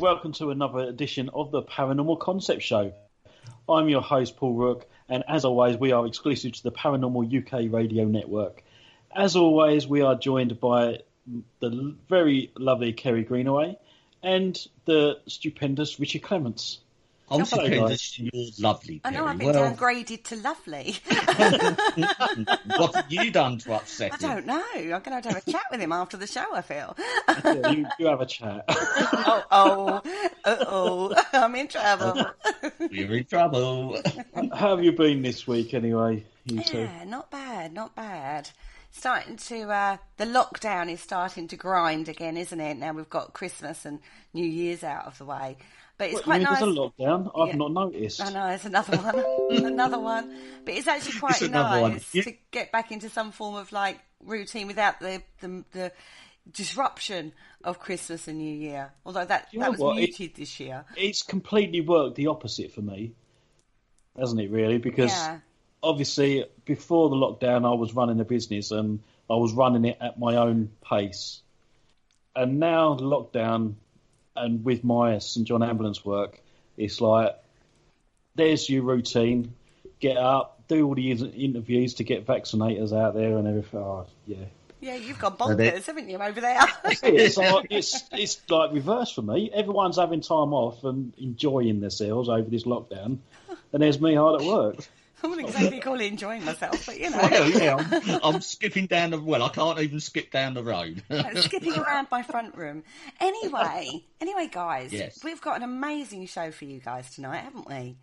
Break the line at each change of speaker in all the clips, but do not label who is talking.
welcome to another edition of the Paranormal Concept Show. I'm your host, Paul Rook, and as always, we are exclusive to the Paranormal UK radio network. As always, we are joined by the very lovely Kerry Greenaway and the stupendous Richard Clements.
I'm stupendous, you're lovely, Kerry.
I know, I've been downgraded to lovely.
What have you done to upset him?
I don't know. I'm going to have to have a chat with him after the show, I feel.
Yeah, you have a chat.
I'm in trouble.
You're in trouble. How have you been this week, anyway? You two?
Yeah, not bad. Starting to, the lockdown is starting to grind again, isn't it? Now we've got Christmas and New Year's out of the way. But it's quite nice.
There's a lockdown. I've not noticed.
I know, it's another one. But it's actually quite nice to get back into some form of like routine without the disruption of Christmas and New Year. Although that was muted this year.
It's completely worked the opposite for me, hasn't it? Really, because obviously before the lockdown, I was running a business and I was running it at my own pace, and now the lockdown. And with my St John ambulance work, it's like, there's your routine. Get up, do all the interviews to get vaccinators out there and everything. Oh, yeah.
Yeah, you've got bonkers, haven't you, over there?
It's like reverse for me. Everyone's having time off and enjoying themselves over this lockdown. And there's me hard at work.
I wouldn't exactly call it enjoying myself, but you know.
Well, yeah, I'm skipping down I can't even skip down the road.
Skipping around my front room. Anyway, guys,
yes.
We've got an amazing show for you guys tonight, haven't we?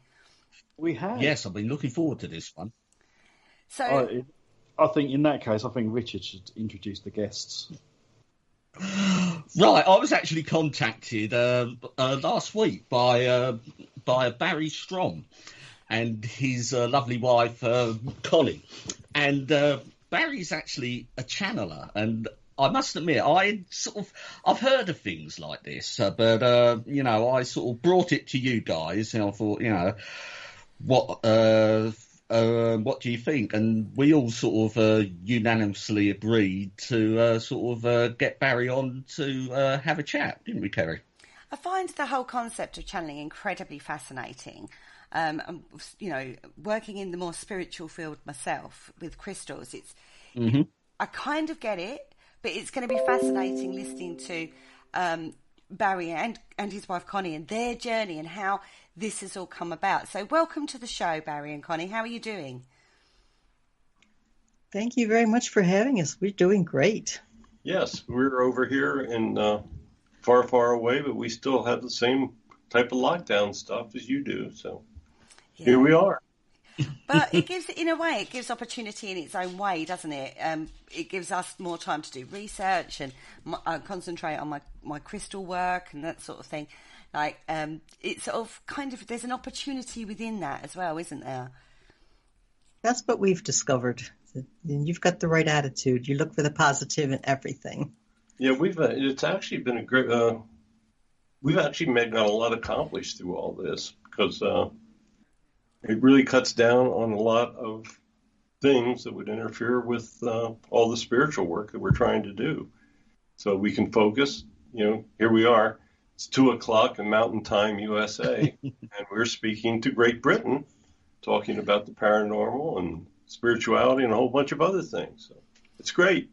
We have.
Yes, I've been looking forward to this one.
So,
I think in that case, Richard should introduce the guests.
Right, I was actually contacted last week by Barry Strohm and his lovely wife, Connie. And Barry's actually a channeler. And I must admit, I've heard of things like this, but, I sort of brought it to you guys. And I thought, what do you think? And we all sort of unanimously agreed to get Barry on to have a chat, didn't we, Kerry?
I find the whole concept of channeling incredibly fascinating. Working in the more spiritual field myself with crystals, I kind of get it, but it's going to be fascinating listening to Barry and his wife Connie and their journey and how this has all come about. So welcome to the show, Barry and Connie. How are you doing?
Thank you very much for having us. We're doing great.
Yes, we're over here in far, far away, but we still have the same type of lockdown stuff as you do, so... Yeah. Here we are.
But it gives opportunity in its own way, doesn't it? It gives us more time to do research and concentrate on my crystal work and that sort of thing. Like, it's sort of there's an opportunity within that as well, isn't there?
That's what we've discovered. You've got the right attitude. You look for the positive in everything.
Yeah, it's actually been a great. We've actually got a lot accomplished through all this because. It really cuts down on a lot of things that would interfere with all the spiritual work that we're trying to do. So we can focus. Here we are. It's 2:00 in Mountain Time, USA, and we're speaking to Great Britain, talking about the paranormal and spirituality and a whole bunch of other things. So it's great.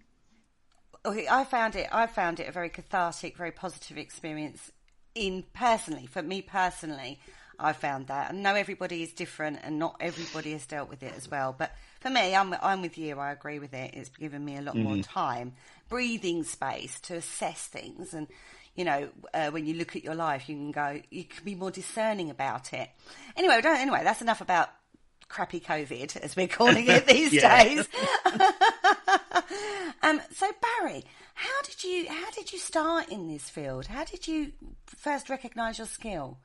Okay, I found it a very cathartic, very positive experience. For me personally. I found that. I know everybody is different and not everybody has dealt with it as well. But for me, I'm with you. I agree with it. It's given me a lot more time, breathing space to assess things. And, when you look at your life, you can be more discerning about it. Anyway, that's enough about crappy COVID, as we're calling it these days. So Barry, how did you start in this field? How did you first recognise your skill?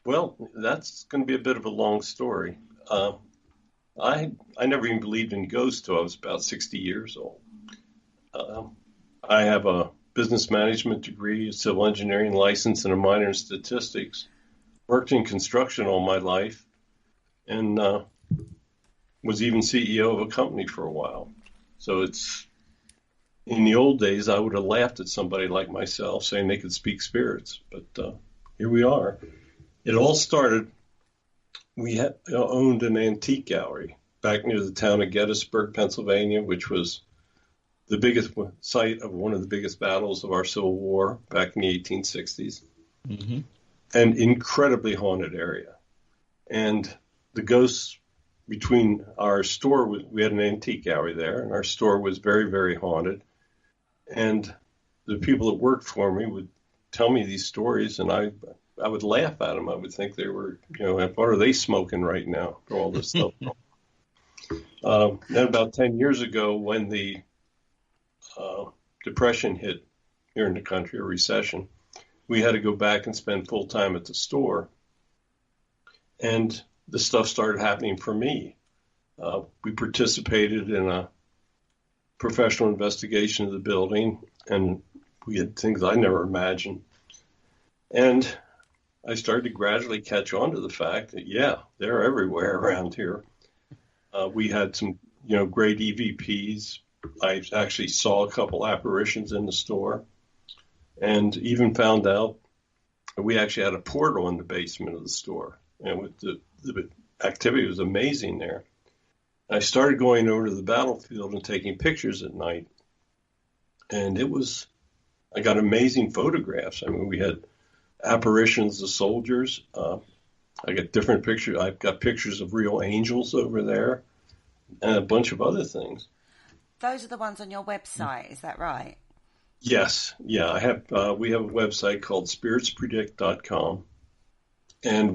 Well, that's going to be a bit of a long story. I never even believed in ghosts till I was about 60 years old. I have a business management degree, a civil engineering license, and a minor in statistics. Worked in construction all my life, and was even CEO of a company for a while. So it's, in the old days, I would have laughed at somebody like myself saying they could speak spirits. But here we are. It all started, we had owned an antique gallery back near the town of Gettysburg, Pennsylvania, which was the biggest site of one of the biggest battles of our Civil War back in the 1860s. Mm-hmm. An incredibly haunted area. And the ghosts between our store, we had an antique gallery there, and our store was very, very haunted. And the people that worked for me would tell me these stories, and I would laugh at them. I would think they were, what are they smoking right now for all this stuff? Then about 10 years ago, when the Depression hit here in the country, a recession, we had to go back and spend full time at the store. And the stuff started happening for me. We participated in a professional investigation of the building, and we had things I never imagined. And I started to gradually catch on to the fact that, yeah, they're everywhere around here. We had some, great EVPs. I actually saw a couple apparitions in the store, and even found out we actually had a portal in the basement of the store. And with the activity was amazing there. I started going over to the battlefield and taking pictures at night. And I got amazing photographs. I mean, we had apparitions of soldiers. I got different pictures. I've got pictures of real angels over there and a bunch of other things.
Those are the ones on your website, is that right?
Yes. Yeah, we have a website called spiritspredict.com. And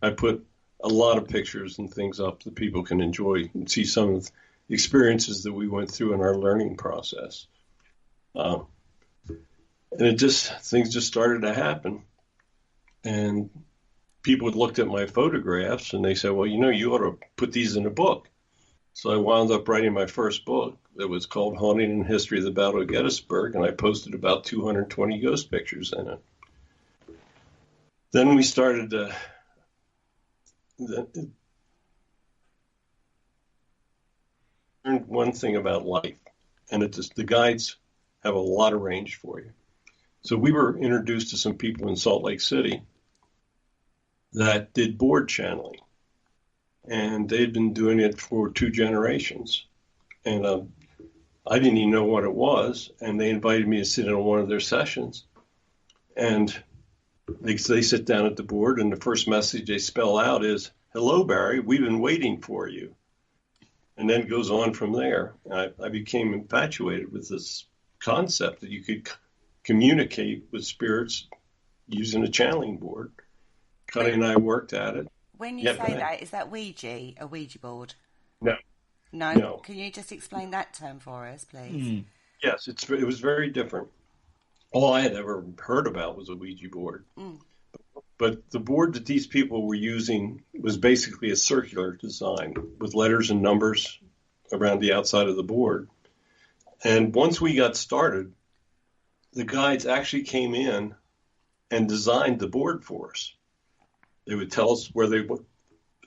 I put a lot of pictures and things up that people can enjoy and see some of the experiences that we went through in our learning process. And things just started to happen. And people had looked at my photographs and they said, well, you ought to put these in a book. So I wound up writing my first book that was called Haunting and History of the Battle of Gettysburg, and I posted about 220 ghost pictures in it. Then we started to learn one thing about life, and the guides have a lot of range for you. So we were introduced to some people in Salt Lake City that did board channeling, and they'd been doing it for 2 generations. And I didn't even know what it was, and they invited me to sit in on one of their sessions. And they sit down at the board, and the first message they spell out is, "Hello, Barry, we've been waiting for you." And then it goes on from there. I became infatuated with this concept that you could communicate with spirits using a channeling board. Connie and I worked at it.
When you say that, is that a Ouija board?
No.
No? Can you just explain that term for us, please?
Yes, it was very different. All I had ever heard about was a Ouija board. But the board that these people were using was basically a circular design with letters and numbers around the outside of the board. And once we got started, the guides actually came in and designed the board for us. They would tell us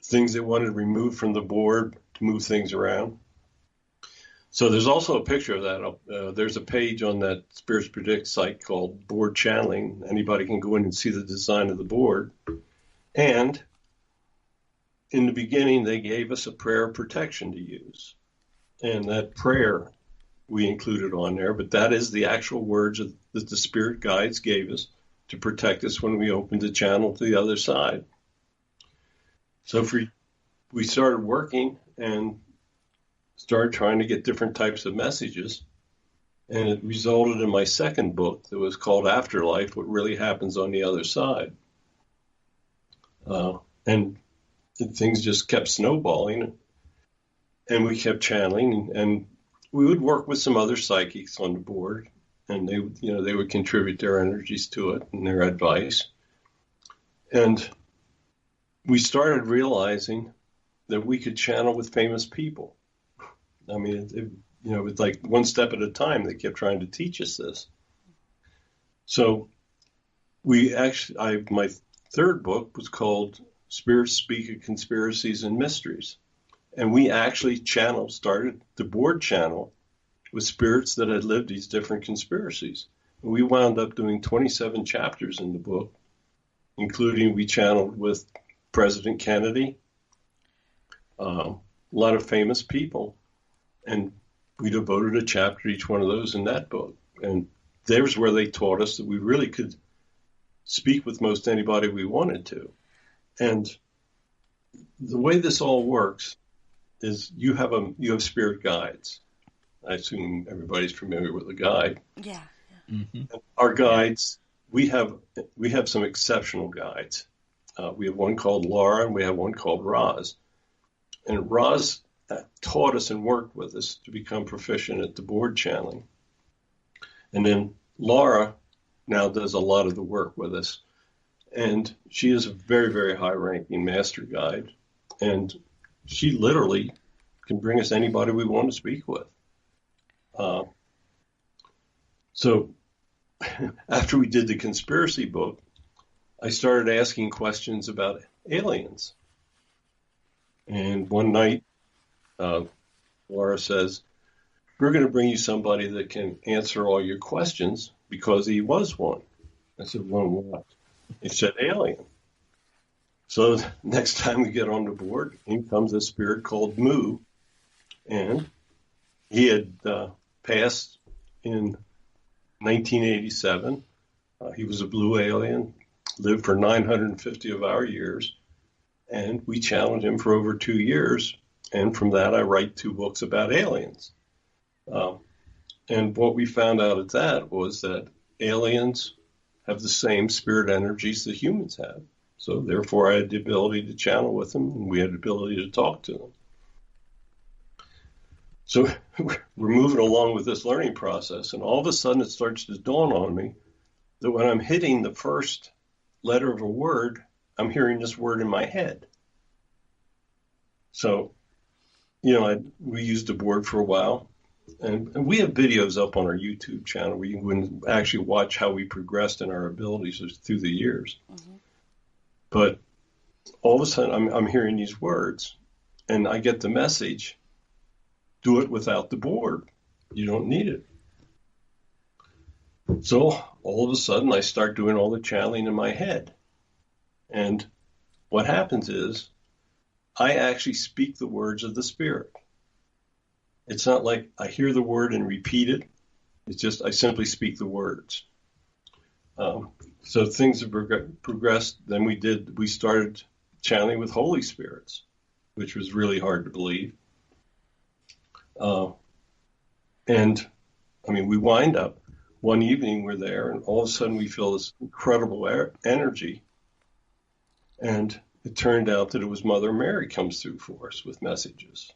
things they wanted removed from the board to move things around. So there's also a picture of that. There's a page on that Spirits Predict site called Board Channeling. Anybody can go in and see the design of the board. And in the beginning, they gave us a prayer of protection to use. And that prayer we included on there, but that is the actual words that the spirit guides gave us to protect us when we opened the channel to the other side. So we started working and started trying to get different types of messages, and it resulted in my second book that was called Afterlife, What Really Happens on the Other Side. And things just kept snowballing, and we kept channeling, and we would work with some other psychics on the board, and they would contribute their energies to it and their advice. And we started realizing that we could channel with famous people. I mean, it was like one step at a time. They kept trying to teach us this. So my third book was called Spirits Speak of Conspiracies and Mysteries. And we actually started the board channel with spirits that had lived these different conspiracies. We wound up doing 27 chapters in the book, including we channeled with President Kennedy, a lot of famous people, and we devoted a chapter to each one of those in that book. And there's where they taught us that we really could speak with most anybody we wanted to. And the way this all works is you have spirit guides. I assume everybody's familiar with a guide.
Yeah.
Mm-hmm.
Our guides, we have some exceptional guides. We have one called Laura and we have one called Roz. And Roz taught us and worked with us to become proficient at the board channeling. And then Laura now does a lot of the work with us. And she is a very, very high-ranking master guide. And she literally can bring us anybody we want to speak with. So after we did the conspiracy book, I started asking questions about aliens. And one night, Laura says, we're going to bring you somebody that can answer all your questions because he was one. I said, one what? He said, alien. So next time we get on the board, in comes a spirit called Moo. And he had passed in 1987. He was a blue alien, lived for 950 of our years. And we challenged him for over 2 years. And from that, I write 2 books about aliens. And what we found out at that was that aliens have the same spirit energies that humans have. So therefore, I had the ability to channel with them, and we had the ability to talk to them. So we're moving along with this learning process, and all of a sudden it starts to dawn on me that when I'm hitting the first letter of a word, I'm hearing this word in my head. So, we used the board for a while, and we have videos up on our YouTube channel where you can actually watch how we progressed in our abilities through the years. Mm-hmm. But all of a sudden I'm hearing these words, and I get the message, do it without the board. You don't need it. So all of a sudden I start doing all the channeling in my head. And what happens is I actually speak the words of the spirit. It's not like I hear the word and repeat it. It's just I simply speak the words. So things have progressed. Then we started channeling with Holy Spirits, which was really hard to believe. And we wind up one evening, we're there, and all of a sudden we feel this incredible energy. And it turned out that it was Mother Mary comes through for us with messages.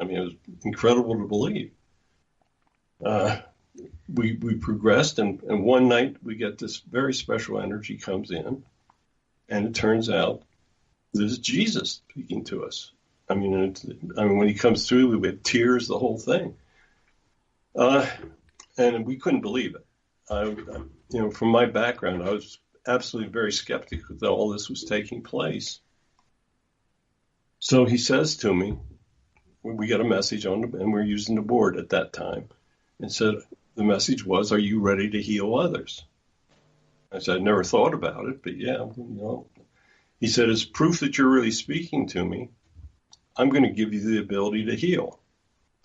It was incredible to believe. We progressed, and one night we get this very special energy comes in, and it turns out this is Jesus speaking to us. When he comes through, we had tears, the whole thing. And we couldn't believe it. From my background, I was absolutely very skeptical that all this was taking place. So he says to me, we got a message and we're using the board at that time, and said, the message was, are you ready to heal others? I said, I never thought about it, but yeah, He said, as proof that you're really speaking to me, I'm going to give you the ability to heal.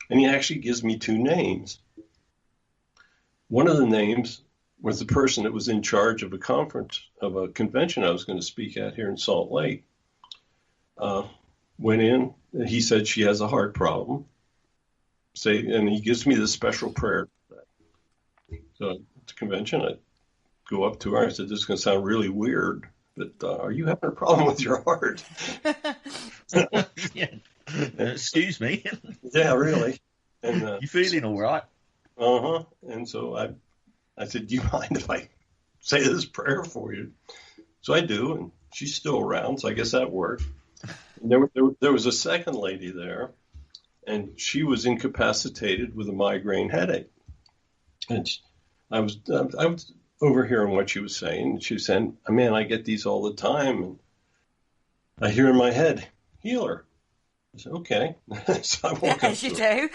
And he actually gives me 2 names. One of the names was the person that was in charge of a convention I was going to speak at here in Salt Lake. Went in, and he said she has a heart problem. And he gives me this special prayer. So at the convention, I go up to her. I said, this is going to sound really weird, but are you having a problem with your heart?
Yeah. Excuse me.
Yeah, really. And
you feeling all right?
Uh-huh. And so I said, do you mind if I say this prayer for you? So I do, and she's still around, so I guess that worked. And there was a second lady there, and she was incapacitated with a migraine headache. And I was overhearing what she was saying. And she was saying, man, I get these all the time. And I hear in my head, heal her. I said, okay. So I woke up.
As you do.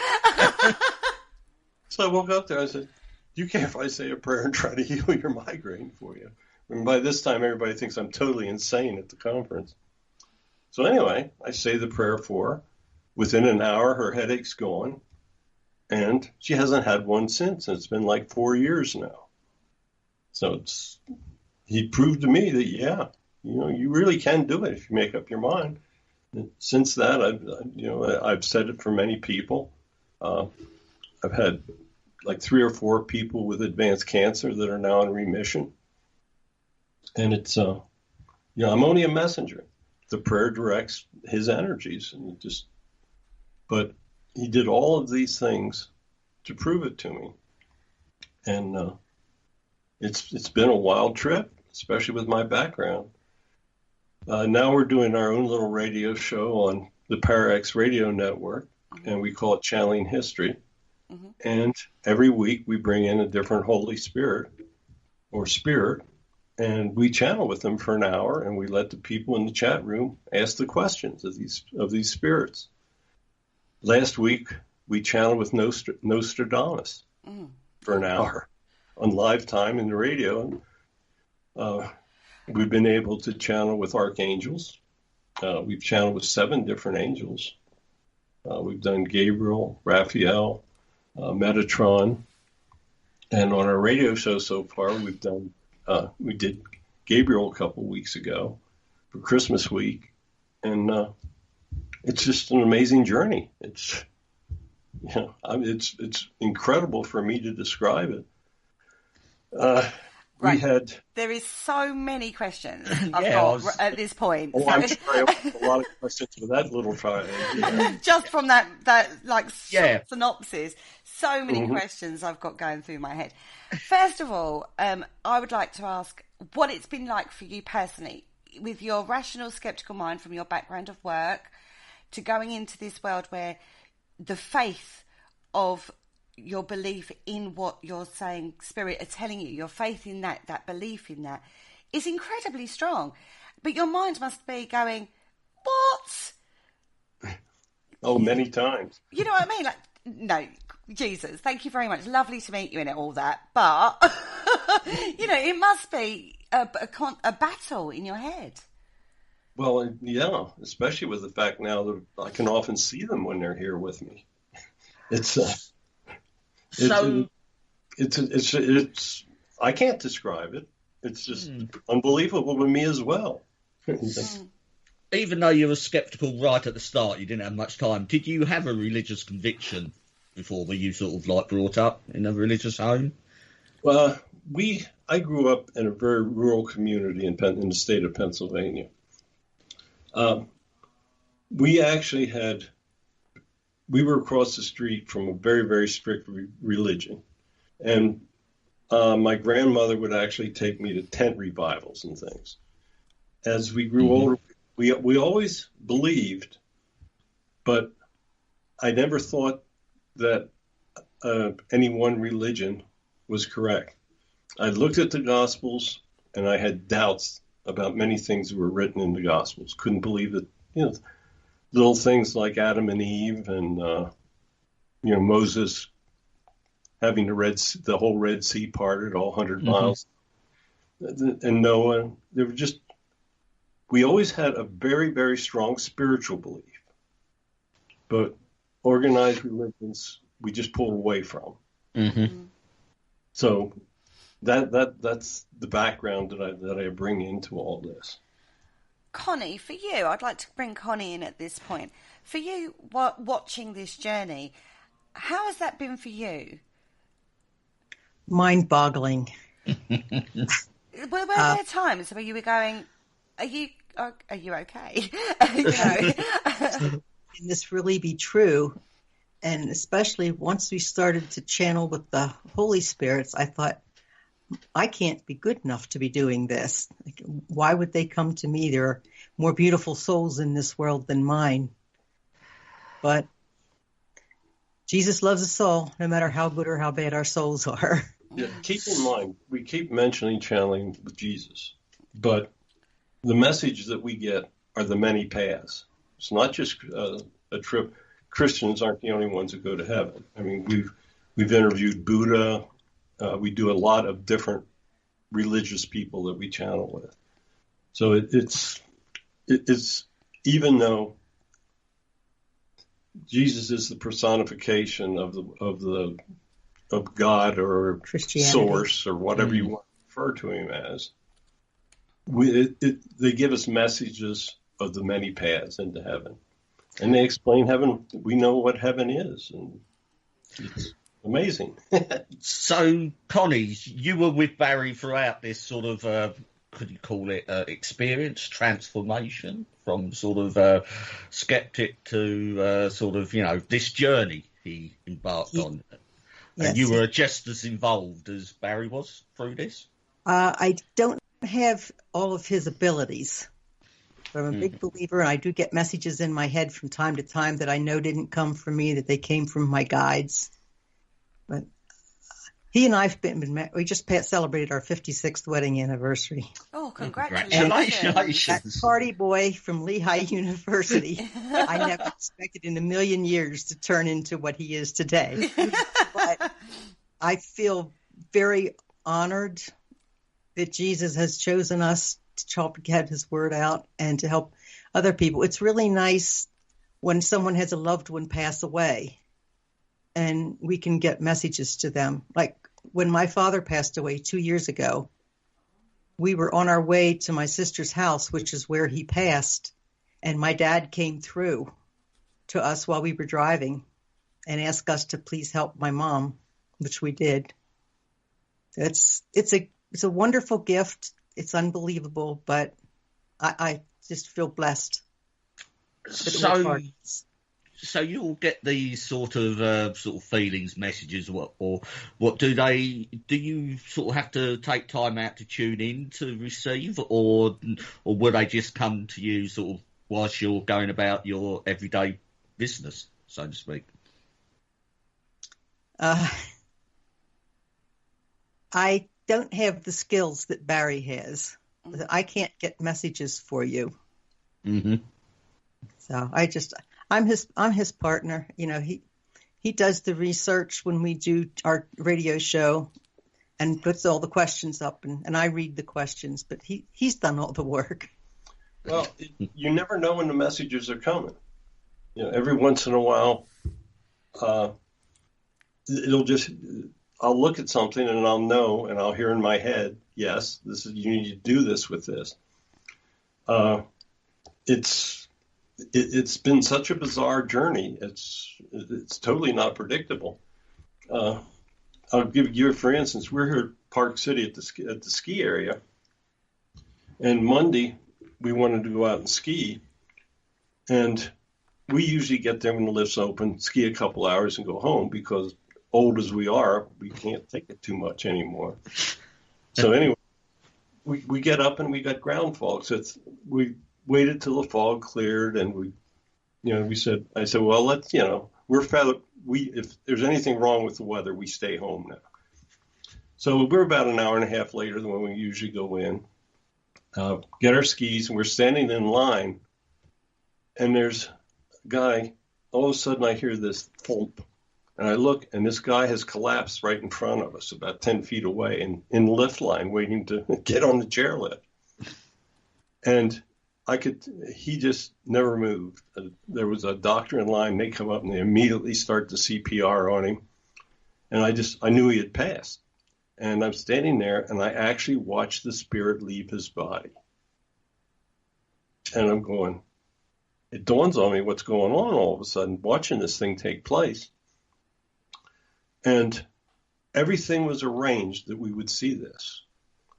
So I woke up there. I said, "Do you care if I say a prayer and try to heal your migraine for you?" And by this time, everybody thinks I'm totally insane at the conference. So anyway, I say the prayer for her. Within an hour, her headache's gone, and she hasn't had one since. It's been like 4 years now. So he proved to me that, yeah, you really can do it if you make up your mind. And since that, I've said it for many people. I've had like 3 or 4 people with advanced cancer that are now in remission. And it's, I'm only a messenger. The prayer directs his energies, and but he did all of these things to prove it to me. And it's been a wild trip, especially with my background. Now we're doing our own little radio show on the ParaX radio network, and we call it Channeling History. Mm-hmm. And every week we bring in a different Holy Spirit or spirit, and we channel with them for an hour, and we let the people in the chat room ask the questions of these spirits. Last week we channeled with Nostradamus for an hour on live time in the radio. We've been able to channel with archangels. We've channeled with 7 different angels. We've done Gabriel, Raphael, Metatron, and on our radio show so far, we did Gabriel a couple weeks ago for Christmas week, and it's just an amazing journey. It's incredible for me to describe it.
Right. There is so many questions I've got at this point.
Oh, I'm sorry. A lot of questions for that little trial. Yeah.
Just from that synopsis, so many questions I've got going through my head. First of all, I would like to ask what it's been like for you personally, with your rational, skeptical mind from your background of work, to going into this world where the faith of your belief in what you're saying spirit are telling you, your faith in that belief in that is incredibly strong, but your mind must be going, what?
Oh, many times.
You know what I mean? Like, no, Jesus, thank you very much, lovely to meet you and all that, but it must be a battle in your head.
Well, yeah, especially with the fact now that I can often see them when they're here with me. It's I can't describe it. It's just unbelievable to me as well.
Even though you were skeptical right at the start, you didn't have much time. Did you have a religious conviction before? Were you sort of like brought up in a religious home?
Well, I grew up in a very rural community in the state of Pennsylvania. We were across the street from a very, very strict religion. And my grandmother would actually take me to tent revivals and things. As we grew older, we always believed, but I never thought that any one religion was correct. I looked at the Gospels, and I had doubts about many things that were written in the Gospels. Couldn't believe that, little things like Adam and Eve and, Moses having the whole Red Sea parted, all 100 miles, and Noah. We always had a very, very strong spiritual belief, but organized religions, we just pulled away from. Mm-hmm. So that's the background that I bring into all this.
Connie, for you, I'd like to bring Connie in at this point. For you, watching this journey, how has that been for you?
Mind-boggling.
Were there times where you were going, are you okay?
Can this really be true? And especially once we started to channel with the Holy Spirits, I thought, I can't be good enough to be doing this. Like, why would they come to me? There are more beautiful souls in this world than mine. But Jesus loves us all, no matter how good or how bad our souls are.
Yeah, keep in mind, we keep mentioning channeling with Jesus, but the message that we get are the many paths. It's not just a trip. Christians aren't the only ones that go to heaven. I mean, We've interviewed Buddha. We do a lot of different religious people that we channel with. So it's even though Jesus is the personification of God or source or whatever you want to refer to him as, they give us messages of the many paths into heaven, and they explain heaven. We know what heaven is, and it's amazing.
So, Connie, you were with Barry throughout this sort of, could you call it, experience, transformation from sort of skeptic to sort of, this journey he embarked on.
Yes,
and you were just as involved as Barry was through this?
I don't have all of his abilities, but I'm a big believer, and I do get messages in my head from time to time that I know didn't come from me, that they came from my guides. But he and I've been married. We just celebrated our 56th wedding anniversary.
Oh, congratulations.
That party boy from Lehigh University, I never expected in a million years to turn into what he is today. But I feel very honored that Jesus has chosen us to help get his word out and to help other people. It's really nice when someone has a loved one pass away and we can get messages to them. Like when my father passed away 2 years ago, we were on our way to my sister's house, which is where he passed, and my dad came through to us while we were driving and asked us to please help my mom, which we did. It's a wonderful gift. It's unbelievable, but I just feel blessed.
So you'll get these sort of feelings, messages, or what do you sort of have to take time out to tune in to receive, or will they just come to you sort of whilst you're going about your everyday business, so to speak?
I don't have the skills that Barry has. I can't get messages for you.
Mm-hmm.
So I'm his partner. He does the research when we do our radio show and puts all the questions up, and I read the questions, but he's done all the work.
Well, you never know when the messages are coming. Every once in a while, I'll look at something and I'll know, and I'll hear in my head, yes, you need to do this with this. It's been such a bizarre journey. It's totally not predictable. I'll give you, for instance, we're here at Park City at the ski area, and Monday we wanted to go out and ski, and we usually get there when the lift's open, ski a couple hours, and go home because, old as we are, we can't take it too much anymore. So anyway, we get up and we got ground fog. So we waited till the fog cleared, and I said, well, if there's anything wrong with the weather, we stay home now. So we're about an hour and a half later than when we usually go in, get our skis, and we're standing in line, and there's a guy. All of a sudden I hear this thump, and I look, and this guy has collapsed right in front of us, about 10 feet away, and in the lift line, waiting to get on the chairlift. And he just never moved. There was a doctor in line. They come up and they immediately start the CPR on him. And I knew he had passed. And I'm standing there, and I actually watched the spirit leave his body. And I'm going, it dawns on me what's going on all of a sudden, watching this thing take place. And everything was arranged that we would see this.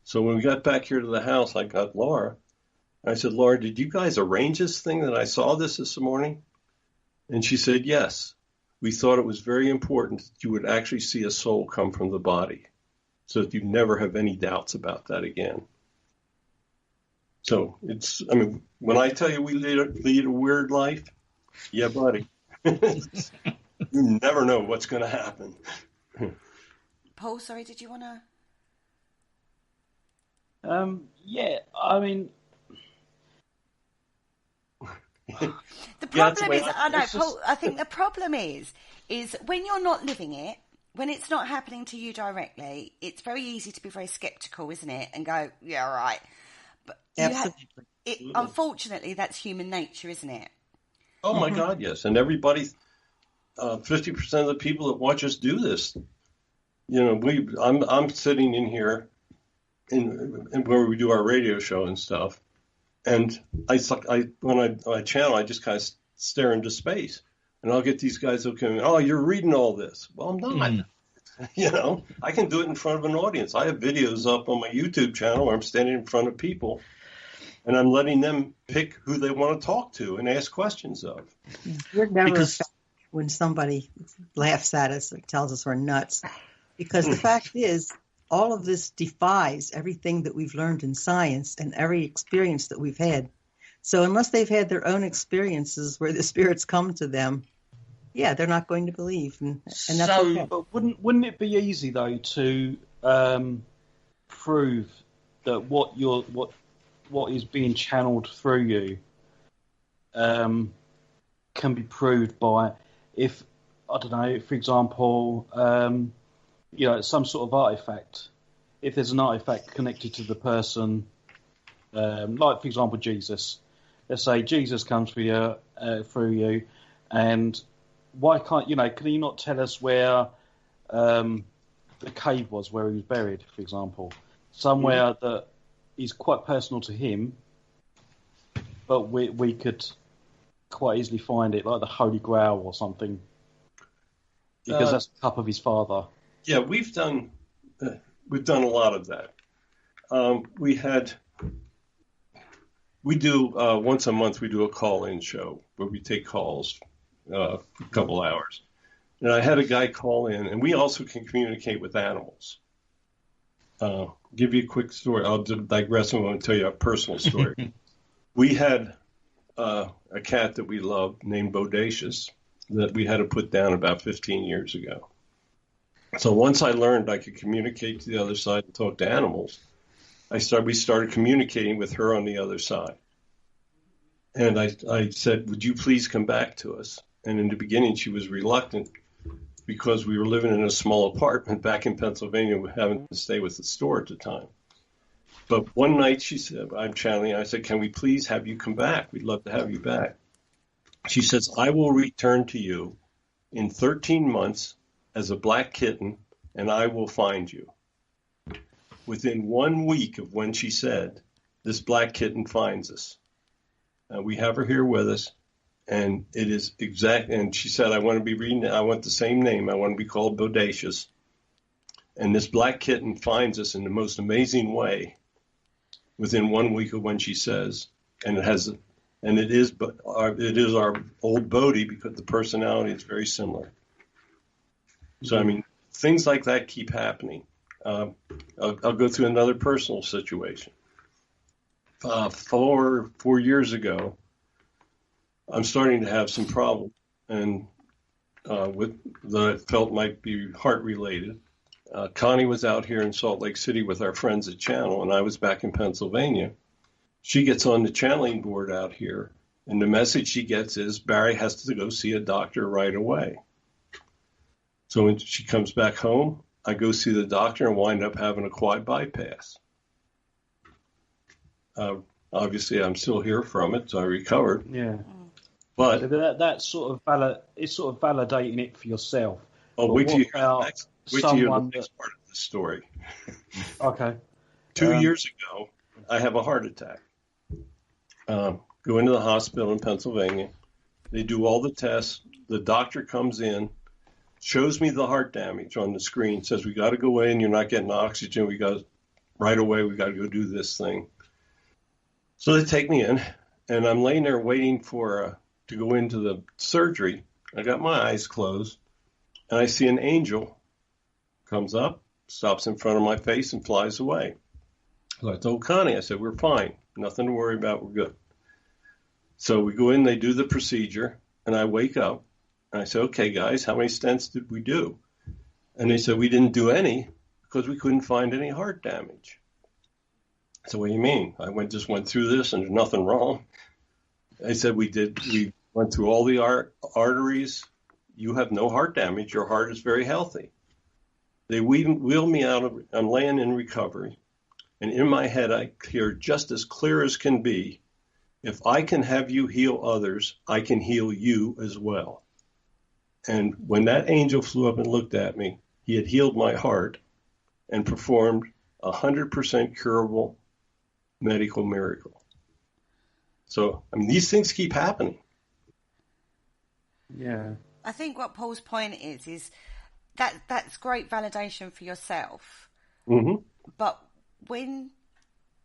So when we got back here to the house, I got Laura. I said, Laura, did you guys arrange this thing that I saw this morning? And she said, yes. We thought it was very important that you would actually see a soul come from the body so that you never have any doubts about that again. So when I tell you we lead a weird life, yeah, buddy. You never know what's going to happen.
Paul, sorry, did you want
to? Yeah, I mean.
The problem is, I know, Paul, I think the problem is when you're not living it, when it's not happening to you directly, it's very easy to be very sceptical, isn't it? And go, yeah, right. But
Absolutely.
Unfortunately, that's human nature, isn't it?
Oh my God, yes. And everybody, 50% of the people that watch us do this. You know, I'm sitting in here in where we do our radio show and stuff, and when I channel, I just kind of stare into space, and I'll get these guys who come, oh, you're reading all this. Well, I'm not. You know, I can do it in front of an audience. I have videos up on my YouTube channel where I'm standing in front of people, and I'm letting them pick who they want to talk to and ask questions of.
We're never when somebody laughs at us or tells us we're nuts, because the fact is, all of this defies everything that we've learned in science and every experience that we've had. So unless they've had their own experiences where the spirits come to them, yeah, they're not going to believe, and that's okay.
But wouldn't it be easy though to prove that what is being channeled through you can be proved by, if I don't know, for example, you know, some sort of artifact. If there's an artifact connected to the person, like for example Jesus. Let's say Jesus comes through you, and why can't can he not tell us where the cave was where he was buried, for example, somewhere that is quite personal to him, but we could quite easily find it, like the Holy Grail or something, because that's the cup of his father.
Yeah, we've done a lot of that. We do once a month. We do a call-in show where we take calls for a couple hours. And I had a guy call in, and we also can communicate with animals. Give you a quick story. I'll digress and I want to tell you a personal story. We had a cat that we loved named Bodacious that we had to put down about 15 years ago. So once I learned I could communicate to the other side and talk to animals, we started communicating with her on the other side. And I said, would you please come back to us? And in the beginning, she was reluctant because we were living in a small apartment back in Pennsylvania, having to stay with the store at the time. But one night she said, I'm channeling. I said, can we please have you come back? We'd love to have you back. She says, I will return to you in 13 months as a black kitten, and I will find you. Within 1 week of when she said, this black kitten finds us. We have her here with us, and it is exact. And she said, I want the same name. I want to be called Bodacious. And this black kitten finds us in the most amazing way within 1 week of when she says, and it is our old Bodie, because the personality is very similar. So, I mean, things like that keep happening. I'll go through another personal situation. 4 years ago, I'm starting to have some problems, and that I felt might be heart related. Connie was out here in Salt Lake City with our friends at Channel, and I was back in Pennsylvania. She gets on the channeling board out here, and the message she gets is Barry has to go see a doctor right away. So when she comes back home, I go see the doctor and wind up having a quad bypass. Obviously, I'm still here from it, so I recovered.
Yeah.
But
that's sort of it's sort of validating it for yourself.
Oh, wait till you hear the next part of the story.
Okay.
2 years ago, I have a heart attack. Go into the hospital in Pennsylvania. They do all the tests. The doctor comes in, shows me the heart damage on the screen, says, we got to go in. You're not getting oxygen. We got to go do this thing. So they take me in, and I'm laying there waiting to go into the surgery. I got my eyes closed, and I see an angel comes up, stops in front of my face, and flies away. So I told Connie, I said, we're fine. Nothing to worry about. We're good. So we go in, they do the procedure, and I wake up, and I said, okay, guys, how many stents did we do? And they said, we didn't do any because we couldn't find any heart damage. So what do you mean? I just went through this and there's nothing wrong. They said we went through all the arteries. You have no heart damage. Your heart is very healthy. They wheel me out. I'm laying in recovery, and in my head I hear just as clear as can be, if I can have you heal others, I can heal you as well. And when that angel flew up and looked at me, he had healed my heart and performed 100% curable medical miracle. So, I mean, these things keep happening.
Yeah.
I think what Paul's point is that that's great validation for yourself.
Mm-hmm.
But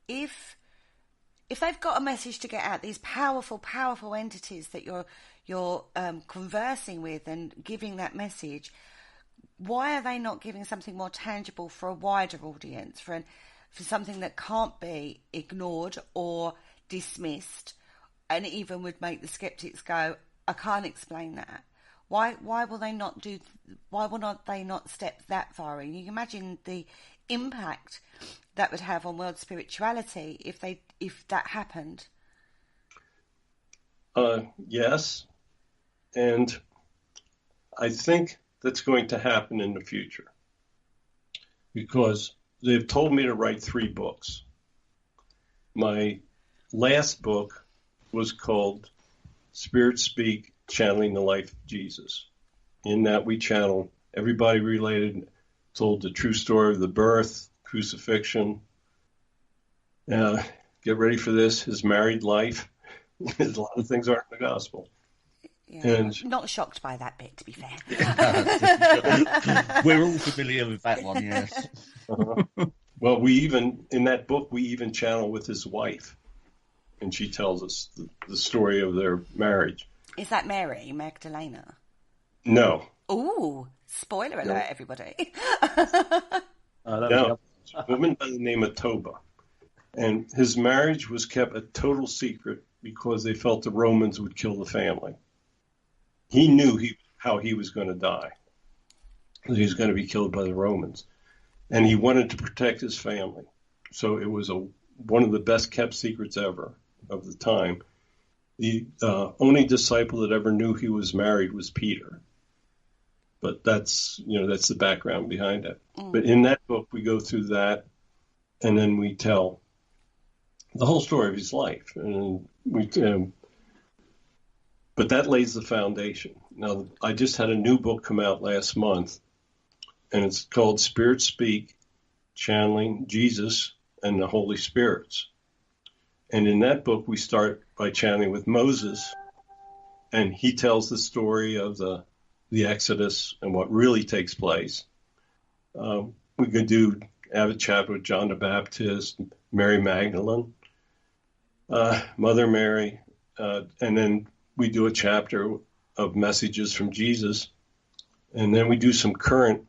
if they've got a message to get out, these powerful entities that you're conversing with and giving that message, why are they not giving something more tangible for a wider audience, for something that can't be ignored or dismissed, and even would make the skeptics go, I can't explain that. Why will they not do? Why will they not step that far in? You can imagine the impact that would have on world spirituality if that happened.
Yes, and I think that's going to happen in the future because they've told me to write 3 books. My last book was called Spirit Speak, Channeling the Life of Jesus. In that we channel everybody related, told the true story of the birth, crucifixion. Get ready for this, his married life. A lot of things aren't in the gospel.
Yeah, and not shocked by that bit, to be fair.
We're all familiar with that one, yes.
Well, in that book, we even channel with his wife, and she tells us the story of their marriage.
Is that Mary Magdalena?
No.
Ooh, spoiler alert, everybody.
No, a woman by the name of Toba. And his marriage was kept a total secret because they felt the Romans would kill the family. He knew how he was going to die. He was going to be killed by the Romans. And he wanted to protect his family. So it was one of the best kept secrets ever of the time. The only disciple that ever knew he was married was Peter. But that's the background behind it. But in that book, we go through that, and then we tell the whole story of his life. And but that lays the foundation. Now, I just had a new book come out last month, and it's called Spirit Speak, Channeling Jesus and the Holy Spirits. And in that book, we start by channeling with Moses, and he tells the story of the Exodus and what really takes place. We could have a chapter with John the Baptist, Mary Magdalene, Mother Mary, and then we do a chapter of messages from Jesus, and then we do some current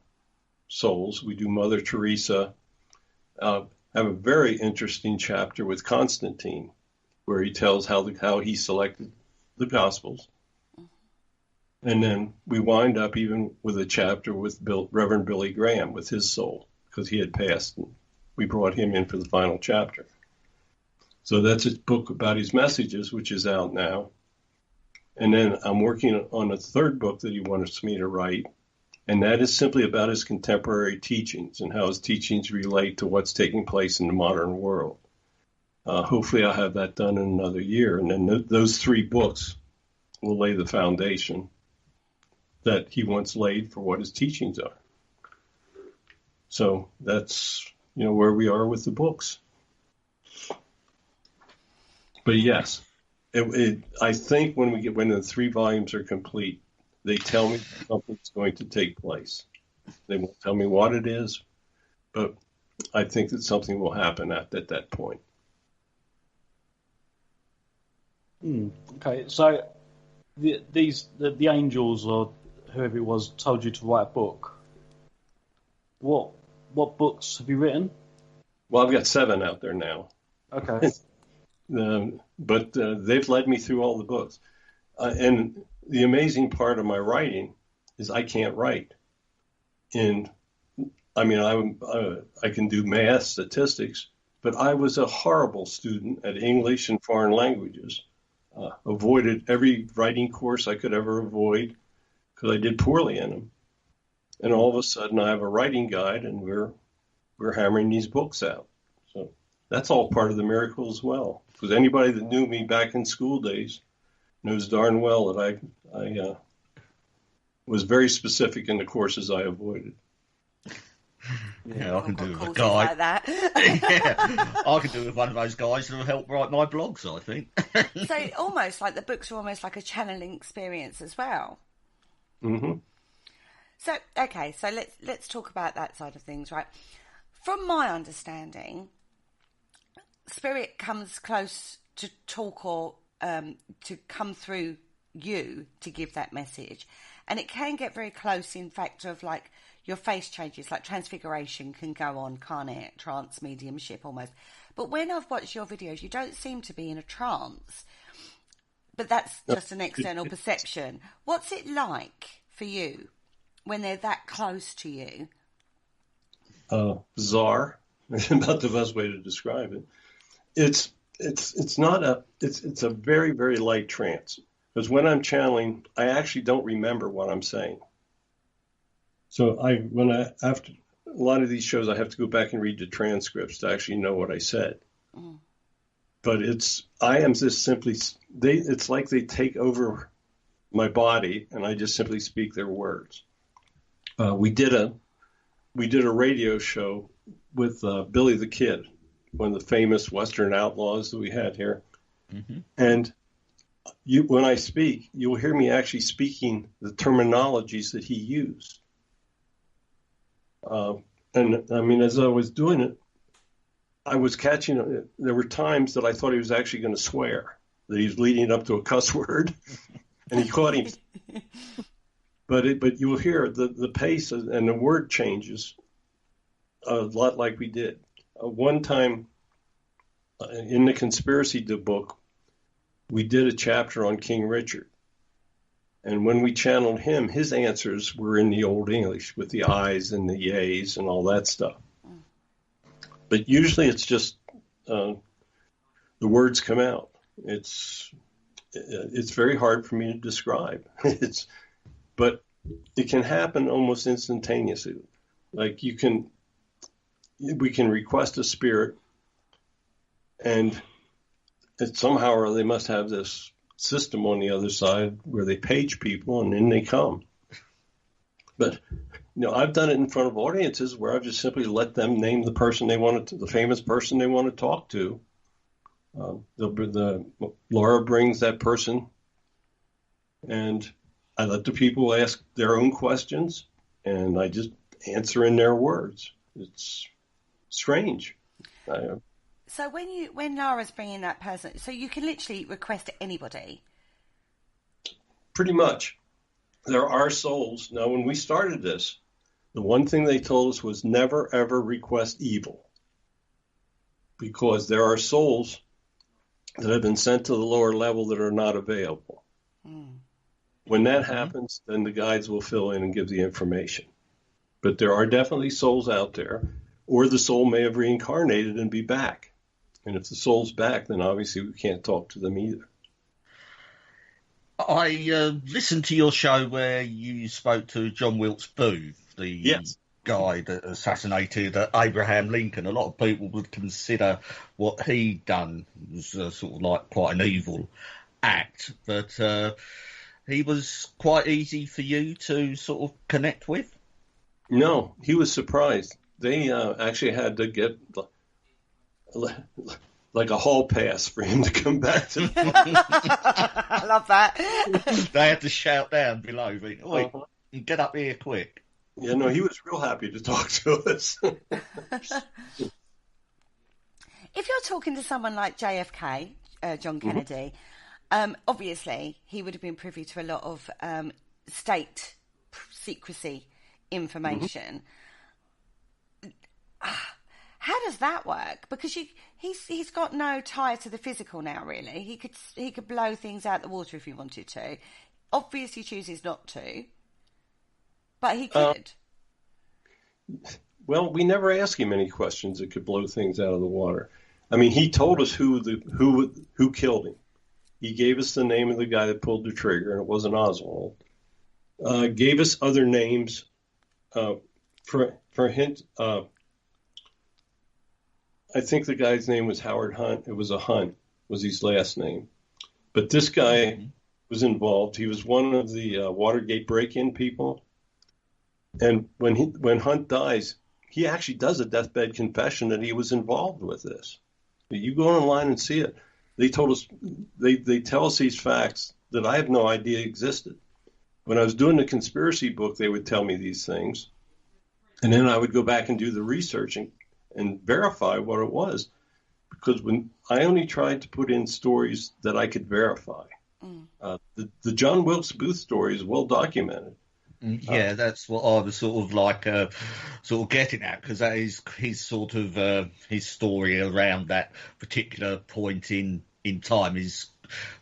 souls. We do Mother Teresa. Have a very interesting chapter with Constantine, where he tells how he selected the Gospels. And then we wind up even with a chapter with Reverend Billy Graham with his soul, because he had passed, and we brought him in for the final chapter. So that's a book about his messages, which is out now. And then I'm working on a 3rd book that he wants me to write, and that is simply about his contemporary teachings and how his teachings relate to what's taking place in the modern world. Hopefully I'll have that done in another year, and then those 3 books will lay the foundation that he wants laid for what his teachings are. So that's where we are with the books. But yes, I think when the 3 volumes are complete, they tell me something's going to take place. They won't tell me what it is, but I think that something will happen at that point.
Okay, so the angels or whoever it was told you to write a book. What books have you written?
Well, I've got 7 out there now.
Okay.
But they've led me through all the books. And the amazing part of my writing is I can't write. I can do math, statistics, but I was a horrible student at English and foreign languages. Avoided every writing course I could ever avoid because I did poorly in them. And all of a sudden, I have a writing guide, and we're hammering these books out. So that's all part of the miracle as well. Because anybody that knew me back in school days knows darn well that I was very specific in the courses I avoided.
Yeah, I can do with a
Courses
guy.
like that.
Yeah, I can do with one of those guys that'll help write my blogs, I think.
So almost like the books are almost like a channeling experience as well.
Mm-hmm.
So okay, so let's talk about that side of things, right? From my understanding, spirit comes close to talk or to come through you to give that message, and it can get very close. In fact, of like your face changes, like transfiguration can go on, can't it? Trance mediumship almost. But when I've watched your videos, you don't seem to be in a trance. But that's just an external perception. What's it like for you when they're that close to you?
Bizarre. That's about the best way to describe it. It's a very, very light trance. Because when I'm channeling, I actually don't remember what I'm saying. So after a lot of these shows, I have to go back and read the transcripts to actually know what I said. Mm. But I am just simply, it's like they take over my body and I just simply speak their words. We did a radio show with Billy the Kid, one of the famous Western outlaws that we had here. Mm-hmm. And when I speak, you'll hear me actually speaking the terminologies that he used. And I mean, as I was doing it, I was catching it. There were times that I thought he was actually going to swear, that he was leading up to a cuss word, and he caught him. But you'll hear the pace and the word changes a lot like we did. One time in the Conspiracy book, we did a chapter on King Richard. And when we channeled him, his answers were in the Old English with the I's and the yays and all that stuff. But usually it's just the words come out. It's very hard for me to describe. But it can happen almost instantaneously. Like we can request a spirit, and somehow or they must have this system on the other side where they page people and then they come. But I've done it in front of audiences where I've just simply let them name the person they want to, the famous person they want to talk to. Laura brings that person, and I let the people ask their own questions, and I just answer in their words. It's strange.
So when Laura's bringing that person, so you can literally request anybody?
Pretty much. There are souls. Now, when we started this, the one thing they told us was never, ever request evil. Because there are souls that have been sent to the lower level that are not available. Mm. When that happens, then the guides will fill in and give the information. But there are definitely souls out there, or the soul may have reincarnated and be back. And if the soul's back, then obviously we can't talk to them either.
I listened to your show where you spoke to John Wilkes Booth, the guy that assassinated Abraham Lincoln. A lot of people would consider what he'd done was sort of like quite an evil act, but he was quite easy for you to sort of connect with?
No, he was surprised. They actually had to get like a hall pass for him to come back to.
I love that.
They had to shout down below, "Oi, get up here quick!"
Yeah, no, he was real happy to talk to us.
If you're talking to someone like JFK, John Kennedy, obviously he would have been privy to a lot of state secrecy information. How does that work? Because he's got no tie to the physical now, really. He could blow things out the water if he wanted to. Obviously chooses not to, but he could.
Well, we never asked him any questions that could blow things out of the water. I mean, he told us who killed him. He gave us the name of the guy that pulled the trigger, and it wasn't Oswald. Gave us other names for a hint, I think the guy's name was Howard Hunt. It was a Hunt, was his last name. But this guy was involved. He was one of the Watergate break-in people. And when Hunt dies, he actually does a deathbed confession that he was involved with this. You go online and see it. They told us, they tell us these facts that I have no idea existed. When I was doing the conspiracy book, they would tell me these things. And then I would go back and do the research and verify what it was. Because when I only tried to put in stories that I could verify. The John Wilkes Booth story is well documented.
Yeah, that's what I was sort of getting at, because that is his sort of his story around that particular point in time is,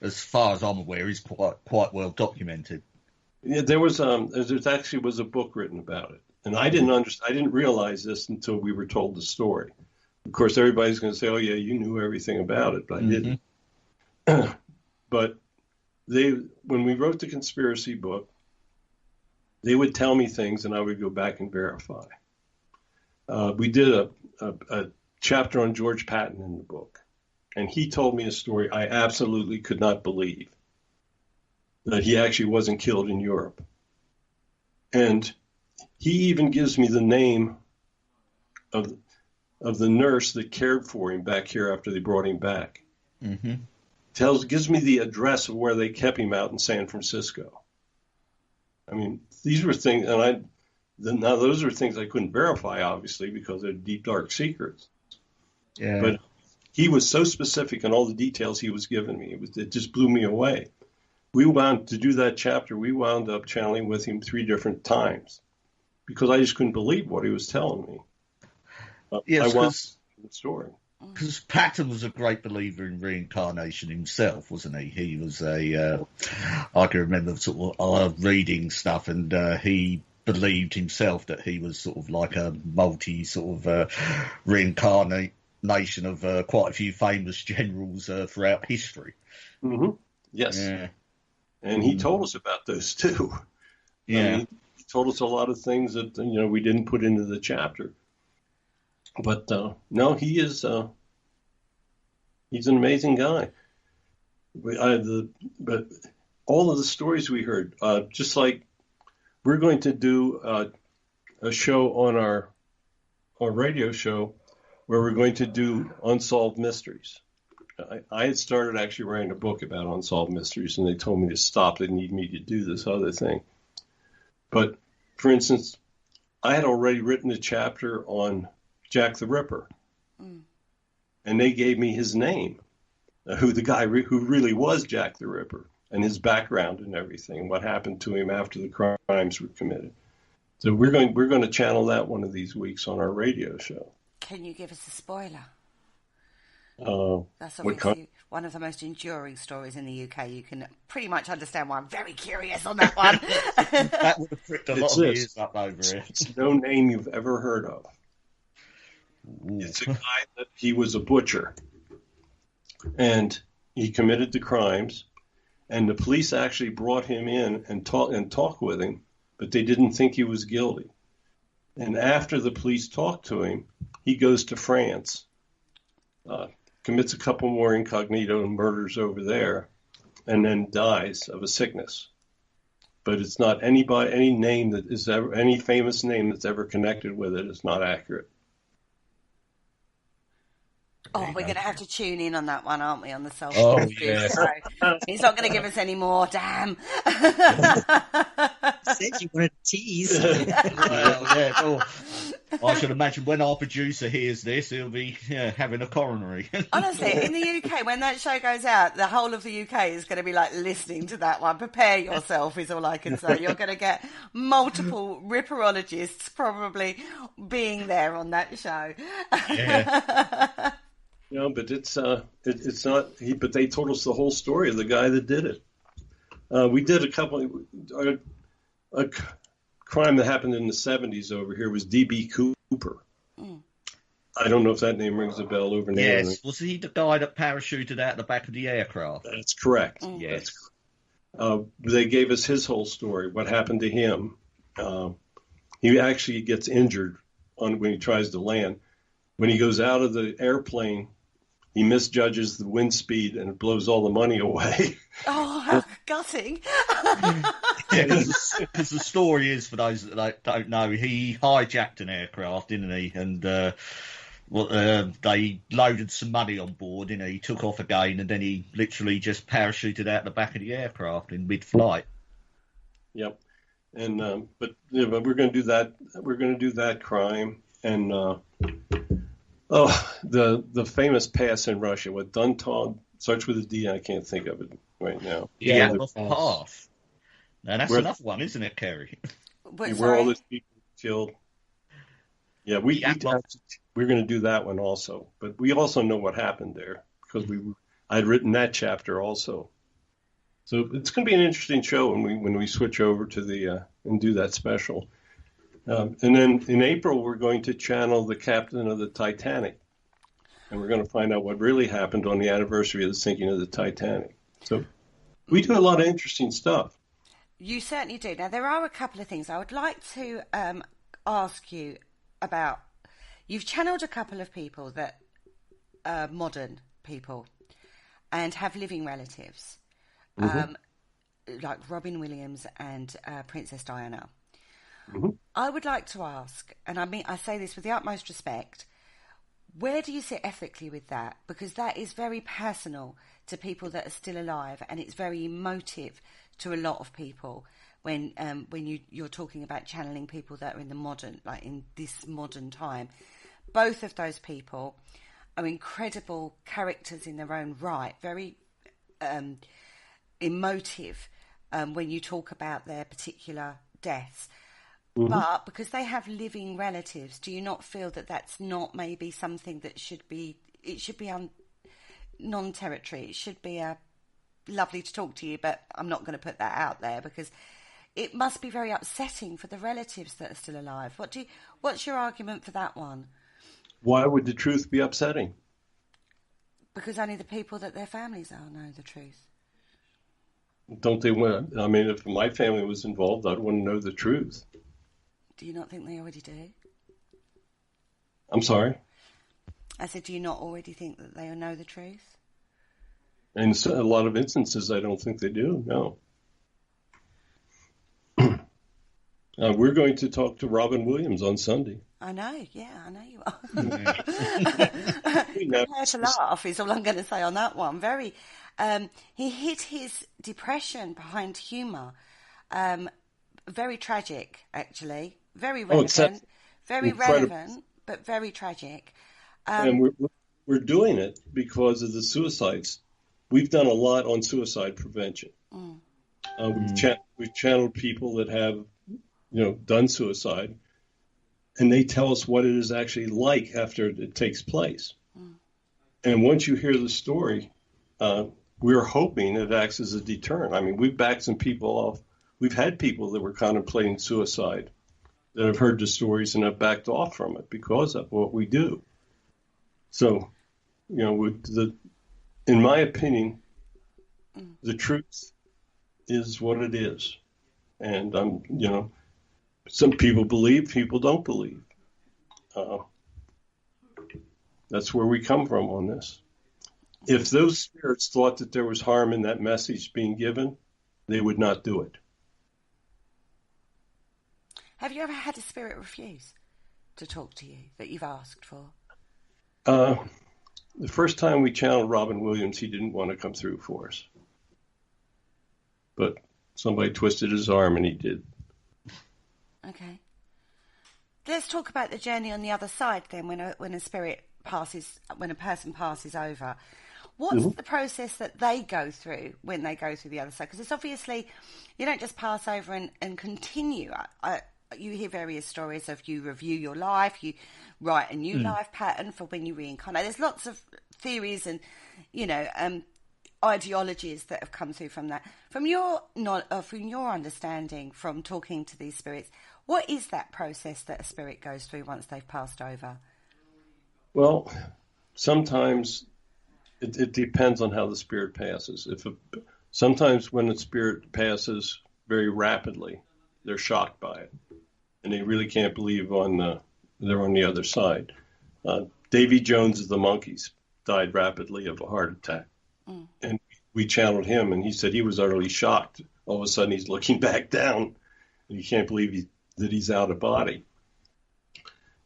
as far as I'm aware, is quite well documented.
Yeah, there actually was a book written about it, and I didn't realize this until we were told the story. Of course, everybody's going to say, "Oh yeah, you knew everything about it," but I didn't. But when we wrote the conspiracy book, they would tell me things, and I would go back and verify. We did a chapter on George Patton in the book, and he told me a story I absolutely could not believe, that he actually wasn't killed in Europe. And he even gives me the name of the nurse that cared for him back here after they brought him back. Gives me the address of where they kept him out in San Francisco. I mean, these were things, and now those are things I couldn't verify, obviously, because they're deep, dark secrets.
Yeah.
But he was so specific in all the details he was giving me. It just blew me away. To do that chapter, we wound up channeling with him 3 different times because I just couldn't believe what he was telling me.
Yes,
I watched the story.
Because Patton was a great believer in reincarnation himself, wasn't he? He was I can remember sort of reading stuff, and he believed himself that he was sort of like a multi sort of reincarnation of quite a few famous generals throughout history.
Yes.
Yeah.
And he told us about those too.
Yeah.
I mean, he told us a lot of things that, we didn't put into the chapter. But no, he's an amazing guy. But all of the stories we heard, just like we're going to do a show on our radio show where we're going to do unsolved mysteries. I had started actually writing a book about unsolved mysteries, and they told me to stop. They need me to do this other thing. But for instance, I had already written a chapter on Jack the Ripper, and they gave me his name, who really was Jack the Ripper, and his background and everything, what happened to him after the crimes were committed. So we're going to channel that one of these weeks on our radio show.
Can you give us a spoiler? That's
What
obviously one of the most enduring stories in the UK. You can pretty much understand why I'm very curious on that one.
That would have pricked a lot of ears up over it.
It's no name you've ever heard of. Ooh. It's a guy that he was a butcher, and he committed the crimes, and the police actually brought him in and talked with him, but they didn't think he was guilty. And after the police talked to him, he goes to France, commits a couple more incognito murders over there, and then dies of a sickness. But it's not any name that is ever, any famous name that's ever connected with it is not accurate.
Oh, we're going to have to tune in on that one, aren't we, on the Soul
yes.
show. He's not going to give us any more, damn.
Said you wanted to tease.
I should imagine when our producer hears this, he'll be having a coronary.
Honestly, in the UK, when that show goes out, the whole of the UK is going to be like listening to that one. Prepare yourself is all I can say. You're going to get multiple ripperologists probably being there on that show.
Yeah. No, but it's not. But they told us the whole story of the guy that did it. We did a crime that happened in the 70s over here was D.B. Cooper. I don't know if that name rings a bell over there.
Yes, was he the guy that parachuted out the back of the aircraft?
That's correct. Yes. They gave us his whole story, what happened to him. he actually gets injured when he tries to land. When he goes out of the airplane, he misjudges the wind speed and it blows all the money away.
Oh, how gutting.
Because the story is, for those that don't know, he hijacked an aircraft, didn't he? And they loaded some money on board, and he took off again, and then he literally just parachuted out the back of the aircraft in mid-flight.
Yep. And but we're going to do that. We're going to do that crime. And the famous pass in Russia, what Duntov starts with a D. I can't think of it right now.
Yeah, Pass. Now that's another one, isn't it, Kerry?
Where all those people killed. Yeah, we're going to do that one also. But we also know what happened there because I'd written that chapter also. So it's going to be an interesting show when we switch over to and do that special. And then in April, we're going to channel the captain of the Titanic. And we're going to find out what really happened on the anniversary of the sinking of the Titanic. So we do a lot of interesting stuff.
You certainly do. Now, there are a couple of things I would like to ask you about. You've channeled a couple of people that are modern people and have living relatives, like Robin Williams and Princess Diana. Mm-hmm. I would like to ask, and I say this with the utmost respect, where do you sit ethically with that? Because that is very personal to people that are still alive, and it's very emotive to a lot of people when you're talking about channeling people that are in this modern time. Both of those people are incredible characters in their own right, very emotive when you talk about their particular deaths. Mm-hmm. But because they have living relatives, do you not feel that that's not maybe something that should be non-territory? It should be lovely to talk to you, but I'm not going to put that out there because it must be very upsetting for the relatives that are still alive. What's your argument for that one?
Why would the truth be upsetting?
Because only the people that their families are know the truth.
Don't they want? I mean, if my family was involved, I'd want to know the truth.
Do you not think they already do?
I'm sorry?
I said, do you not already think that they know the truth?
In a lot of instances, I don't think they do, no. We're going to talk to Robin Williams on Sunday.
I know you are. Prepare to laugh is all I'm going to say on that one. He hid his depression behind humour. Very tragic, actually. Very relevant. Relevant, but very tragic.
And we're doing it because of the suicides. We've done a lot on suicide prevention. We've channeled people that have, done suicide, and they tell us what it is actually like after it takes place. And once you hear the story, we're hoping it acts as a deterrent. I mean, we've backed some people off. We've had people that were contemplating suicide that have heard the stories and have backed off from it because of what we do. So, in my opinion, the truth is what it is. And, some people believe, people don't believe. That's where we come from on this. If those spirits thought that there was harm in that message being given, they would not do it.
Have you ever had a spirit refuse to talk to you that you've asked for?
The first time we channeled Robin Williams, he didn't want to come through for us. But somebody twisted his arm and he did.
Okay. Let's talk about the journey on the other side then when a person passes over. What's the process that they go through when they go through the other side? Because it's obviously, you don't just pass over and continue. You hear various stories of you review your life, you write a new life pattern for when you reincarnate. There's lots of theories and, ideologies that have come through from that. From your understanding, from talking to these spirits, what is that process that a spirit goes through once they've passed over?
Well, sometimes it depends on how the spirit passes. Sometimes when the spirit passes very rapidly, they're shocked by it. and they really can't believe they're on the other side. Davy Jones of the Monkees died rapidly of a heart attack. And we channeled him, and he said he was utterly shocked. All of a sudden, he's looking back down, and he can't believe that he's out of body.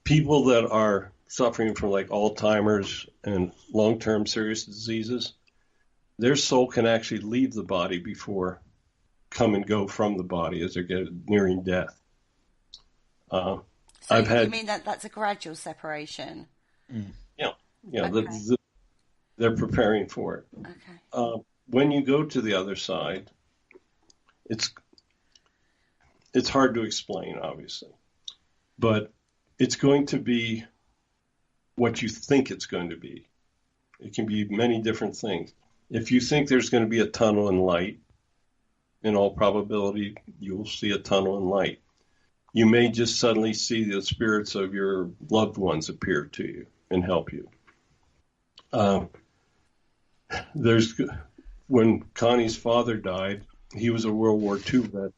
People that are suffering from like Alzheimer's and long-term serious diseases, their soul can actually leave the body before come and go from the body as they're nearing death.
So you mean that's a gradual separation?
Yeah.
Okay.
They're preparing for it.
Okay.
When you go to the other side, it's hard to explain, obviously, but it's going to be what you think it's going to be. It can be many different things. If you think there's going to be a tunnel and light, in all probability, you'll see a tunnel and light. You may just suddenly see the spirits of your loved ones appear to you and help you. When Connie's father died, he was a World War II vet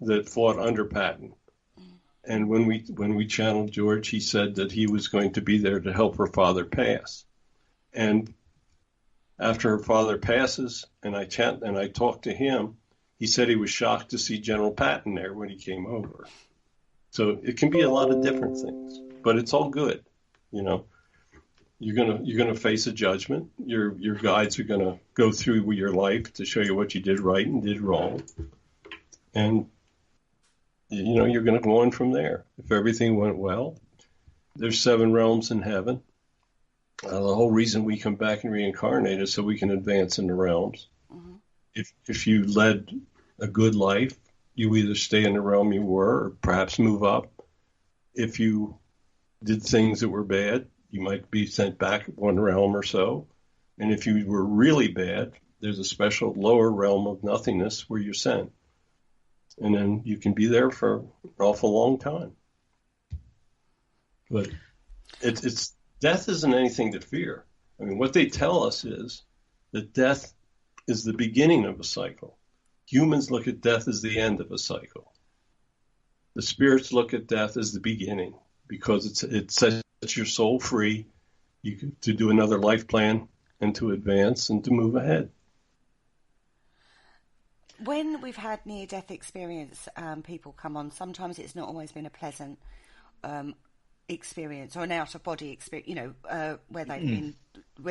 that fought under Patton. And when we channeled George, he said that he was going to be there to help her father pass. And after her father passes, and I talked to him, he said he was shocked to see General Patton there when he came over. So it can be a lot of different things, but it's all good. You know, you're gonna face a judgment. Your guides are gonna go through your life to show you what you did right and did wrong, and you know you're gonna go on from there. If everything went well, there's 7 realms in heaven. The whole reason we come back and reincarnate is so we can advance in the realms. Mm-hmm. If you led a good life, you either stay in the realm you were or perhaps move up. If you did things that were bad, you might be sent back 1 realm or so. And if you were really bad, there's a special lower realm of nothingness where you're sent. And then you can be there for an awful long time. But it's death isn't anything to fear. I mean, what they tell us is that death is the beginning of a cycle. Humans look at death as the end of a cycle. The spirits look at death as the beginning because it sets your soul free to do another life plan and to advance and to move ahead.
When we've had near-death experience, people come on. Sometimes it's not always been a pleasant experience or an out-of-body experience. You know, where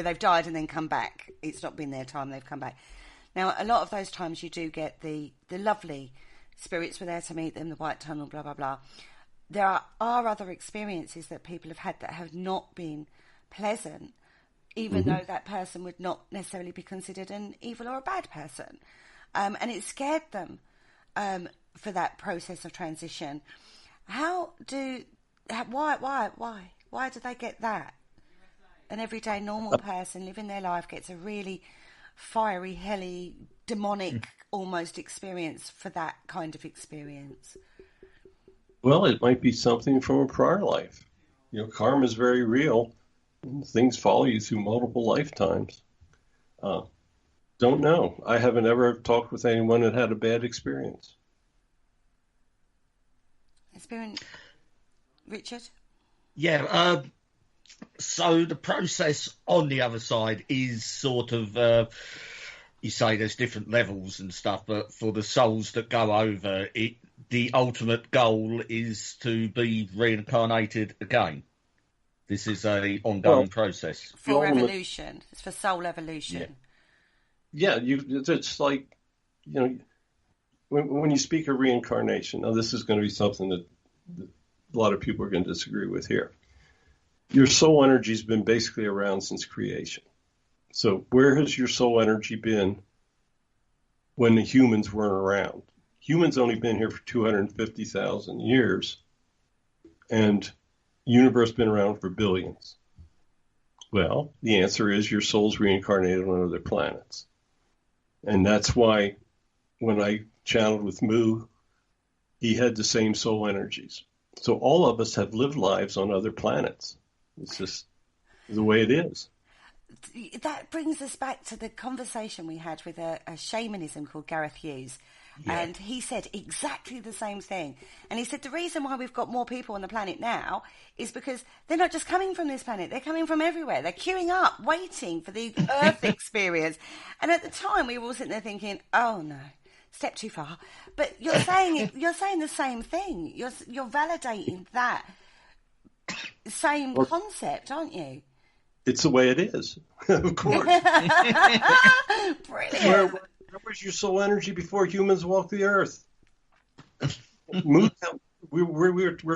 they've died and then come back. It's not been their time; they've come back. Now, a lot of those times you do get the lovely spirits were there to meet them, the white tunnel, blah blah blah. There are other experiences that people have had that have not been pleasant, even though that person would not necessarily be considered an evil or a bad person. And it scared them for that process of transition. Why do they get that? An everyday normal person living their life gets a really fiery, helly, demonic almost experience for that kind of experience.
Well, it might be something from a prior life. You know, karma is very real. Things follow you through multiple lifetimes. Don't know. I haven't ever talked with anyone that had a bad experience.
Richard?
Yeah, so the process on the other side is sort of, you say there's different levels and stuff, but for the souls that go over, the ultimate goal is to be reincarnated again. This is a ongoing process.
For evolution. It's for soul evolution.
Yeah, it's like, you know, when you speak of reincarnation, now this is going to be something that a lot of people are going to disagree with here. Your soul energy has been basically around since creation. So where has your soul energy been when the humans weren't around? Humans only been here for 250,000 years, and the universe been around for billions. Well, the answer is your soul's reincarnated on other planets. And that's why when I channeled with Moo, he had the same soul energies. So all of us have lived lives on other planets. It's just the way it is.
That brings us back to the conversation we had with a shamanism called Gareth Hughes. Yeah. And he said exactly the same thing. And he said the reason why we've got more people on the planet now is because they're not just coming from this planet, they're coming from everywhere. They're queuing up, waiting for the Earth experience. And at the time, we were all sitting there thinking, oh, no, step too far. But you're saying the same thing. You're validating that same concept, aren't you?
It's the way it is, of course.
Brilliant.
Where was your soul energy before humans walked the earth? We're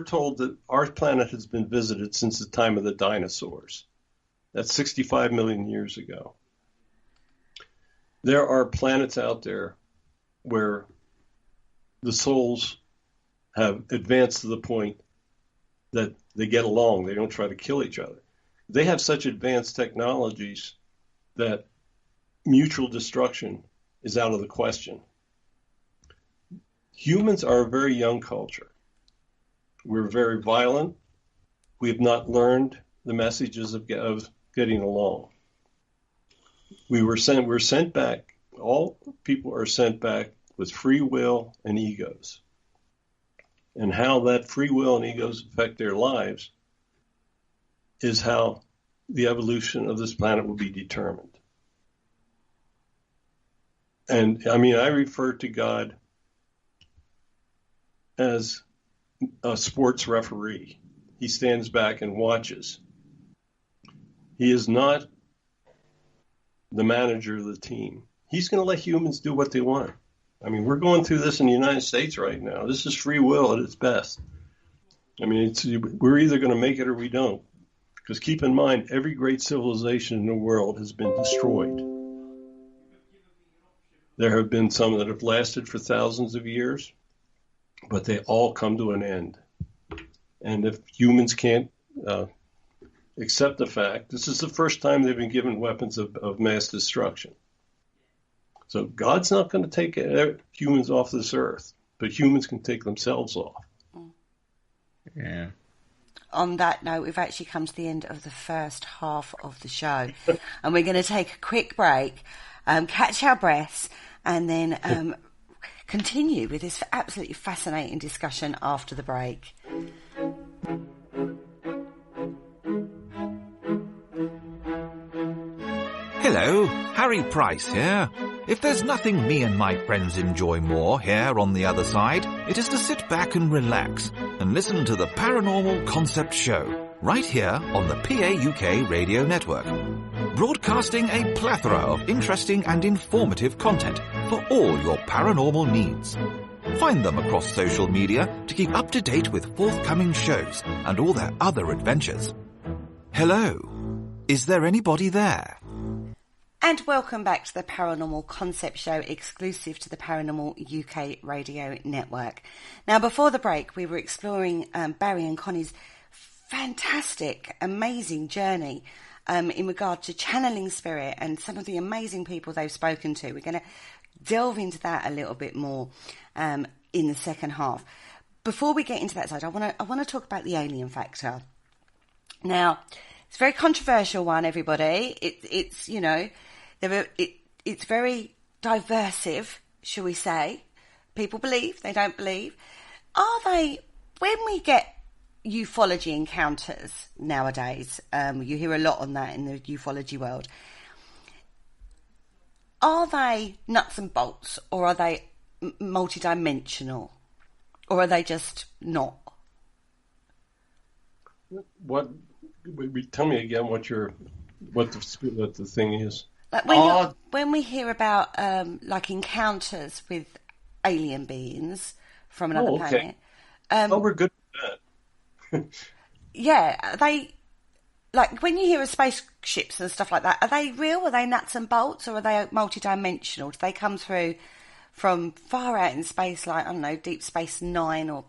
told that our planet has been visited since the time of the dinosaurs. That's 65 million years ago. There are planets out there where the souls have advanced to the point that they get along. They don't try to kill each other. They have such advanced technologies that mutual destruction is out of the question. Humans are a very young culture. We're very violent. We have not learned the messages of getting along. We're sent back. All people are sent back with free will and egos. And how that free will and egos affect their lives is how the evolution of this planet will be determined. And I mean, I refer to God as a sports referee. He stands back and watches. He is not the manager of the team. He's going to let humans do what they want. I mean, we're going through this in the United States right now. This is free will at its best. I mean, we're either going to make it or we don't. Because keep in mind, every great civilization in the world has been destroyed. There have been some that have lasted for thousands of years, but they all come to an end. And if humans can't accept the fact, this is the first time they've been given weapons of mass destruction. So God's not going to take humans off this earth, but humans can take themselves off.
Yeah.
On that note, we've actually come to the end of the first half of the show. And we're going to take a quick break, catch our breaths, and then continue with this absolutely fascinating discussion after the break.
Hello, Harry Price here. If there's nothing me and my friends enjoy more here on the other side, it is to sit back and relax and listen to the Paranormal Concept Show, right here on the PAUK radio network. Broadcasting a plethora of interesting and informative content for all your paranormal needs. Find them across social media to keep up to date with forthcoming shows and all their other adventures. Hello, is there anybody there?
And welcome back to the Paranormal Concept Show, exclusive to the Paranormal UK radio network. Now, before the break, we were exploring Barry and Connie's fantastic, amazing journey in regard to channeling spirit and some of the amazing people they've spoken to. We're going to delve into that a little bit more in the second half. Before we get into that side, I want to talk about the alien factor. Now, it's a very controversial one, everybody. It's you know, it's very diversive, shall we say. People believe, they don't believe. Are they, when we get ufology encounters nowadays, you hear a lot on that in the ufology world, are they nuts and bolts, or are they multidimensional, or are they just not?
What? Tell me again what the thing is.
Like when we hear about like encounters with alien beings from another planet.
We're good with that.
Yeah, they, like when you hear of spaceships and stuff like that, are they real? Are they nuts and bolts, or are they multidimensional? Do they come through from far out in space, like, I don't know, Deep Space Nine or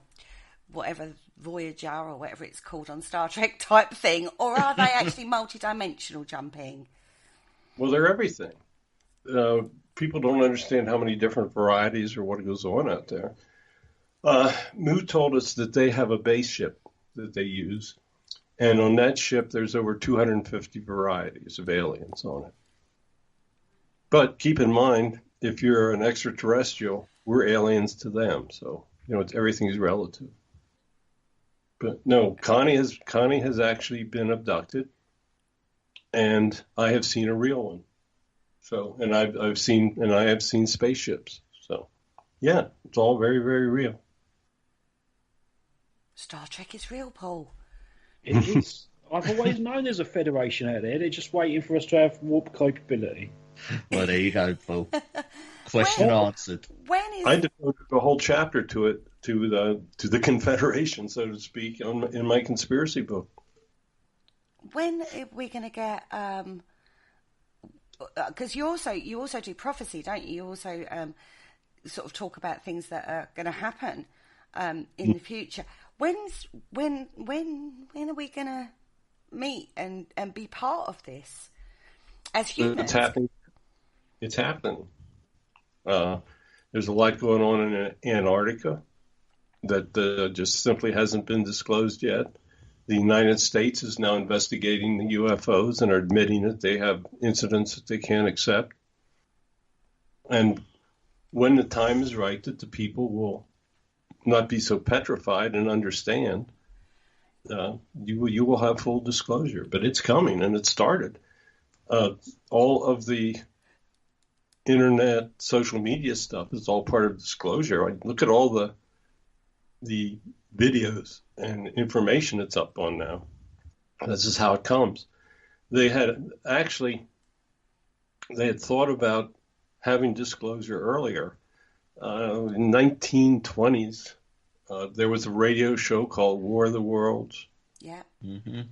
whatever, Voyager or whatever it's called on Star Trek type thing, or are they actually multidimensional jumping?
Well, they're everything. People don't understand how many different varieties or what goes on out there. Moo told us that they have a base ship that they use, and on that ship there's over 250 varieties of aliens on it. But keep in mind, if you're an extraterrestrial, we're aliens to them. So, everything's relative. But no, Connie has actually been abducted, and I have seen a real one. So, and I have seen spaceships. So, yeah, it's all very, very real.
Star Trek is real, Paul.
It is. I've always known there's a Federation out there. They're just waiting for us to have warp capability.
Well, there you go, Paul. Question answered.
I devoted a whole chapter to it, to the Confederation, so to speak, in my conspiracy book.
When are we going to get? Because you also do prophecy, don't you? You also sort of talk about things that are going to happen in the future. When are we going to meet and be part of this as humans?
It's happening. There's a lot going on in Antarctica that just simply hasn't been disclosed yet. The United States is now investigating the UFOs and are admitting that they have incidents that they can't accept. And when the time is right, that the people will not be so petrified and understand, you will have full disclosure. But it's coming, and it started. All of the internet, social media stuff is all part of disclosure. I look at all the videos and information that's up on now. This is how it comes. They had thought about having disclosure earlier. In 1920s, there was a radio show called War of the Worlds.
Yeah.
Mm-hmm.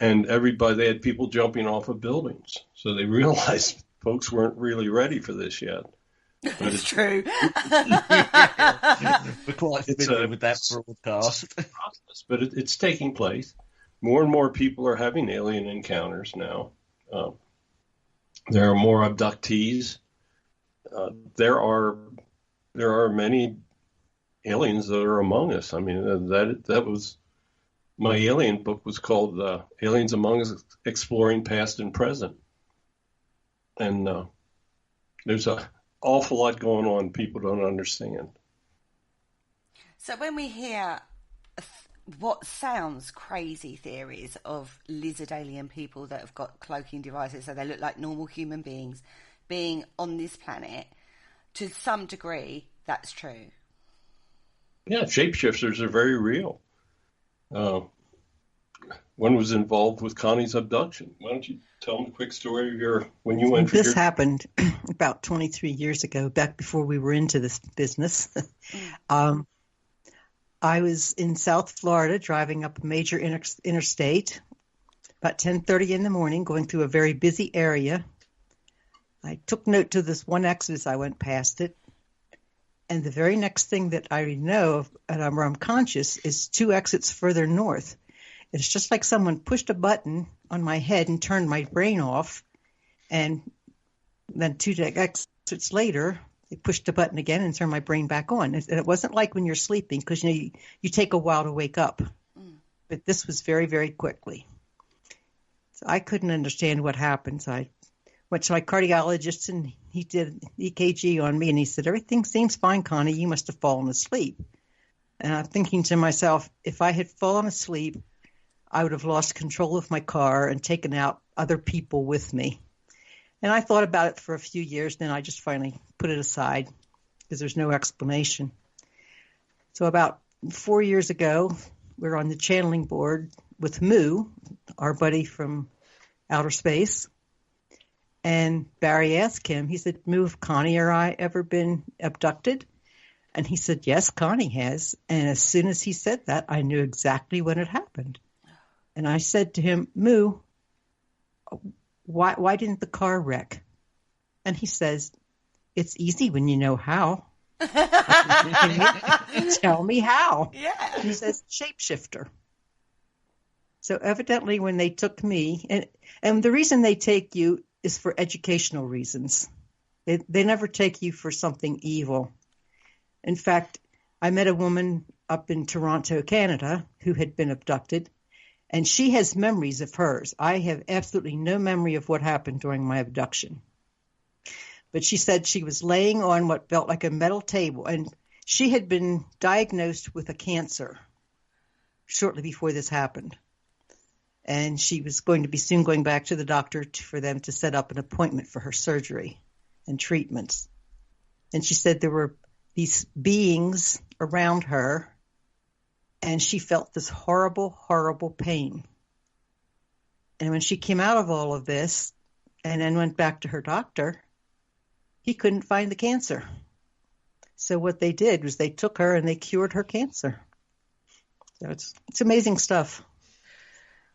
And they had people jumping off of buildings. So they realized folks weren't really ready for this yet. But
it's true.
We're quite familiar with that broadcast.
But it's taking place. More and more people are having alien encounters now. There are more abductees. There are many aliens that are among us. I mean, that was my alien book was called Aliens Among Us: Exploring Past and Present. And there's an awful lot going on people don't understand.
So when we hear what sounds crazy theories of lizard alien people that have got cloaking devices so they look like normal human beings being on this planet, to some degree, that's true.
Yeah, shapeshifters are very real. One was involved with Connie's abduction. Why don't you tell them a quick story of when you went for
This happened about 23 years ago, back before we were into this business. I was in South Florida driving up a major interstate about 10:30 in the morning, going through a very busy area. I took note to this one exit as I went past it. And the very next thing that I know and where I'm conscious is 2 exits further north. It's just like someone pushed a button on my head and turned my brain off. And then 2 exits later, they pushed the button again and turned my brain back on. And it wasn't like when you're sleeping, because you take a while to wake up. But this was very, very quickly. So I couldn't understand what happened. So I went to my cardiologist, and he did EKG on me, and he said, "Everything seems fine, Connie. You must have fallen asleep." And I'm thinking to myself, if I had fallen asleep, I would have lost control of my car and taken out other people with me. And I thought about it for a few years, then I just finally put it aside because there's no explanation. So about 4 years ago, we were on the channeling board with Moo, our buddy from outer space. And Barry asked him, he said, "Moo, have Connie or I ever been abducted?" And he said, "Yes, Connie has." And as soon as he said that, I knew exactly when it happened. And I said to him, "Moo, why didn't the car wreck?" And he says, "It's easy when you know how." Tell me how.
Yeah.
He says, "Shapeshifter." So evidently when they took me, and the reason they take you is for educational reasons. They never take you for something evil. In fact, I met a woman up in Toronto, Canada, who had been abducted, and she has memories of hers. I have absolutely no memory of what happened during my abduction. But she said she was laying on what felt like a metal table, and she had been diagnosed with a cancer shortly before this happened. And she was going to be soon going back to the doctor for them to set up an appointment for her surgery and treatments. And she said there were these beings around her, and she felt this horrible, horrible pain. And when she came out of all of this and then went back to her doctor, he couldn't find the cancer. So what they did was they took her and they cured her cancer. So it's amazing stuff.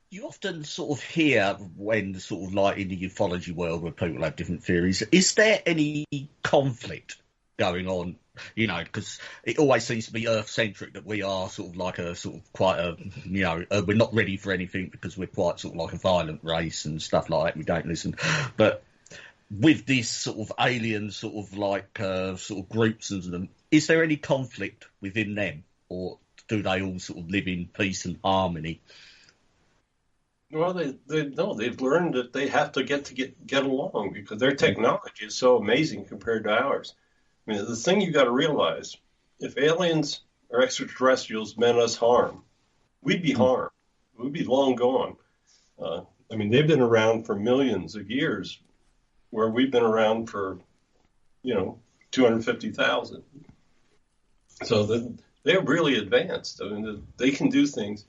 You often sort of hear when sort of like in the ufology world where people have different theories, is there any conflict going on? You know, because it always seems to be Earth-centric that we are sort of like a sort of quite a, you know, we're not ready for anything because we're quite sort of like a violent race and stuff like that. We don't listen. But with this sort of alien sort of like sort of groups and them, is there any conflict within them, or do they all sort of live in peace and harmony?
Well, they've learned that they have to get along because their technology is so amazing compared to ours. I mean, the thing you got to realize, if aliens or extraterrestrials meant us harm, we'd be harmed. We'd be long gone. I mean, they've been around for millions of years, where we've been around for, 250,000. So they're really advanced. I mean, they can do things.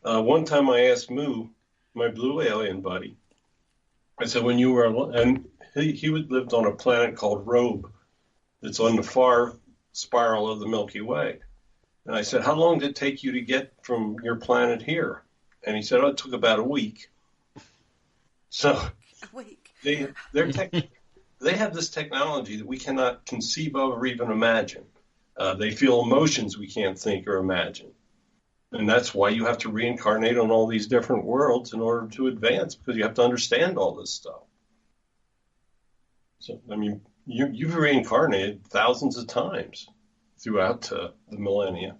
One time I asked Moo, my blue alien buddy, I said, when you were, and he lived on a planet called Robe. It's on the far spiral of the Milky Way. And I said, how long did it take you to get from your planet here? And he said, it took about a week. So
a week.
They have this technology that we cannot conceive of or even imagine. They feel emotions we can't think or imagine. And that's why you have to reincarnate on all these different worlds in order to advance, because you have to understand all this stuff. So, I mean, you've reincarnated thousands of times throughout the millennia.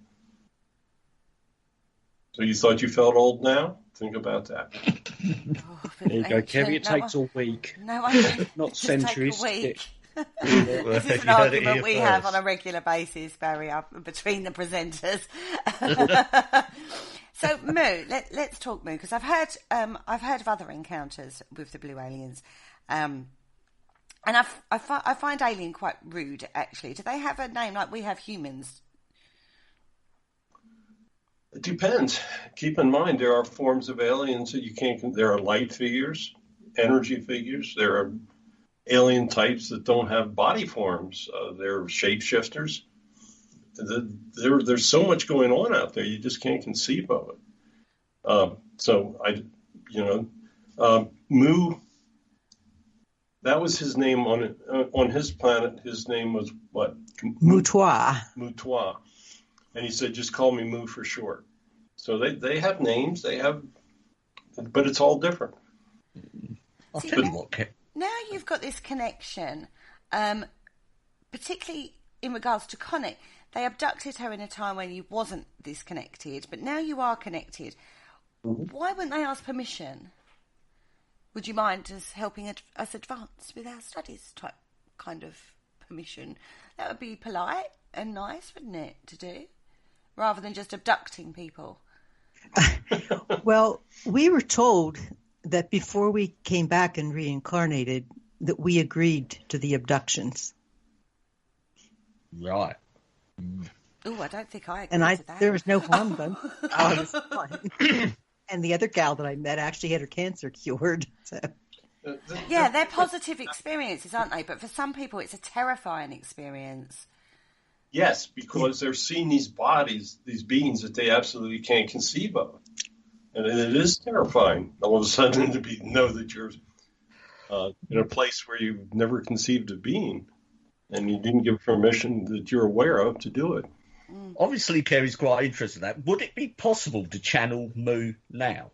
So you thought you felt old now? Think about that.
There you go, Kerry. It takes a week.
No, I
not centuries.
Take a week. This is an argument we have on a regular basis, Barry, between the presenters. So, Moo, let's talk Moo, because I've heard of other encounters with the blue aliens, and I find alien quite rude. Actually, do they have a name like we have humans?
It depends. Keep in mind, there are forms of aliens that you can't. There are light figures, energy figures. There are alien types that don't have body forms. They're shapeshifters. There's so much going on out there, you just can't conceive of it. Mu, that was his name on his planet. His name was what?
Mutua.
Mutua. And he said, just call me Mu for short. So they have names, but it's all different.
Now you've got this connection, particularly in regards to Connie. They abducted her in a time when you wasn't disconnected, but now you are connected. Mm-hmm. Why wouldn't they ask permission? Would you mind us helping us advance with our studies type kind of permission? That would be polite and nice, wouldn't it, to do? Rather than just abducting people.
Well, we were told that before we came back and reincarnated, that we agreed to the abductions.
Right.
Oh, I don't think I agreed to that.
There was no harm done. I was fine. And the other gal that I met actually had her cancer cured. So.
Yeah, they're positive experiences, aren't they? But for some people, it's a terrifying experience.
Yes, because they're seeing these bodies, these beings that they absolutely can't conceive of. And it is terrifying all of a sudden to know that you're in a place where you've never conceived of being and you didn't give permission that you're aware of to do it.
Obviously, Kerry's quite interested in that. Would it be possible to channel Moo now?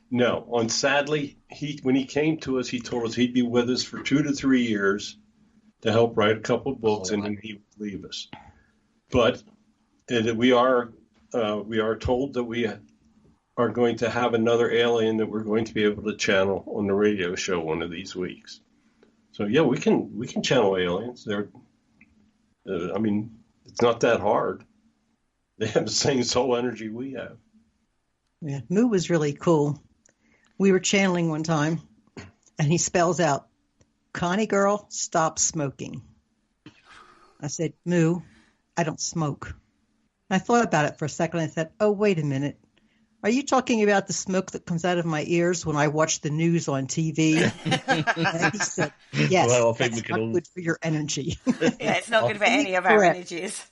No. Sadly, when he came to us, he told us he'd be with us for 2 to 3 years to help write a couple of books, and then he would leave us. But we are told that we are going to have another alien that we're going to be able to channel on the radio show one of these weeks. So yeah, we can channel aliens. I mean, it's not that hard. They have the same soul energy we have.
Yeah, Moo was really cool. We were channeling one time, and he spells out, "Connie girl, stop smoking." I said, "Moo, I don't smoke." I thought about it for a second. I said, "Oh, wait a minute. Are you talking about the smoke that comes out of my ears when I watch the news on TV?" And he said, "Yes,
well, I think
that's not good for your energy."
Yeah, it's not good for any of our energies.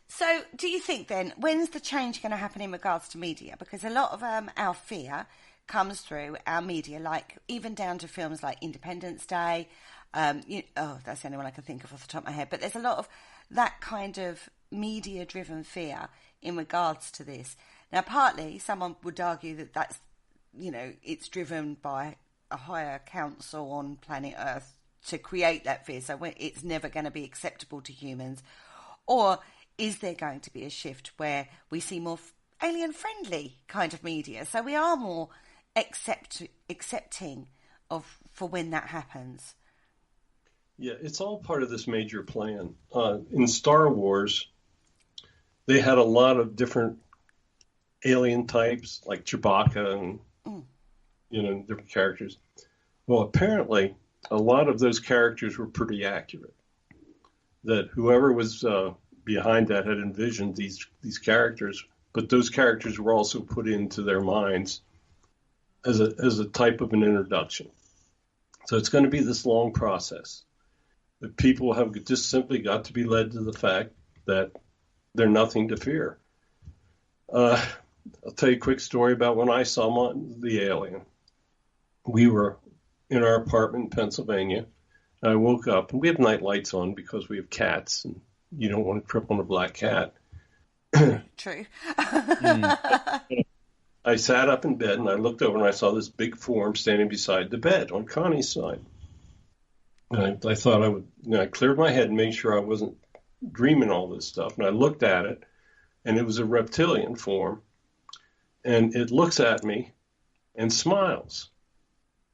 So do you think then, when's the change going to happen in regards to media? Because a lot of our fear comes through our media, like even down to films like Independence Day. That's the only one I can think of off the top of my head. But there's a lot of that kind of media-driven fear in regards to this. Now, partly, someone would argue that that's, it's driven by a higher council on planet Earth to create that fear, so it's never going to be acceptable to humans. Or is there going to be a shift where we see more alien-friendly kind of media, so we are more accepting for when that happens?
Yeah, it's all part of this major plan. In Star Wars, they had a lot of different alien types, like Chewbacca and, different characters. Well, apparently, a lot of those characters were pretty accurate. That whoever was behind that had envisioned these characters, but those characters were also put into their minds as a type of an introduction. So it's going to be this long process. The people have just simply got to be led to the fact that they're nothing to fear. I'll tell you a quick story about when I saw the alien. We were in our apartment in Pennsylvania. I woke up, and we have night lights on because we have cats, and you don't want to trip on a black cat.
True.
I sat up in bed, and I looked over, and I saw this big form standing beside the bed on Connie's side. And I thought I would, I cleared my head and made sure I wasn't dreaming all this stuff. And I looked at it, and it was a reptilian form. And it looks at me and smiles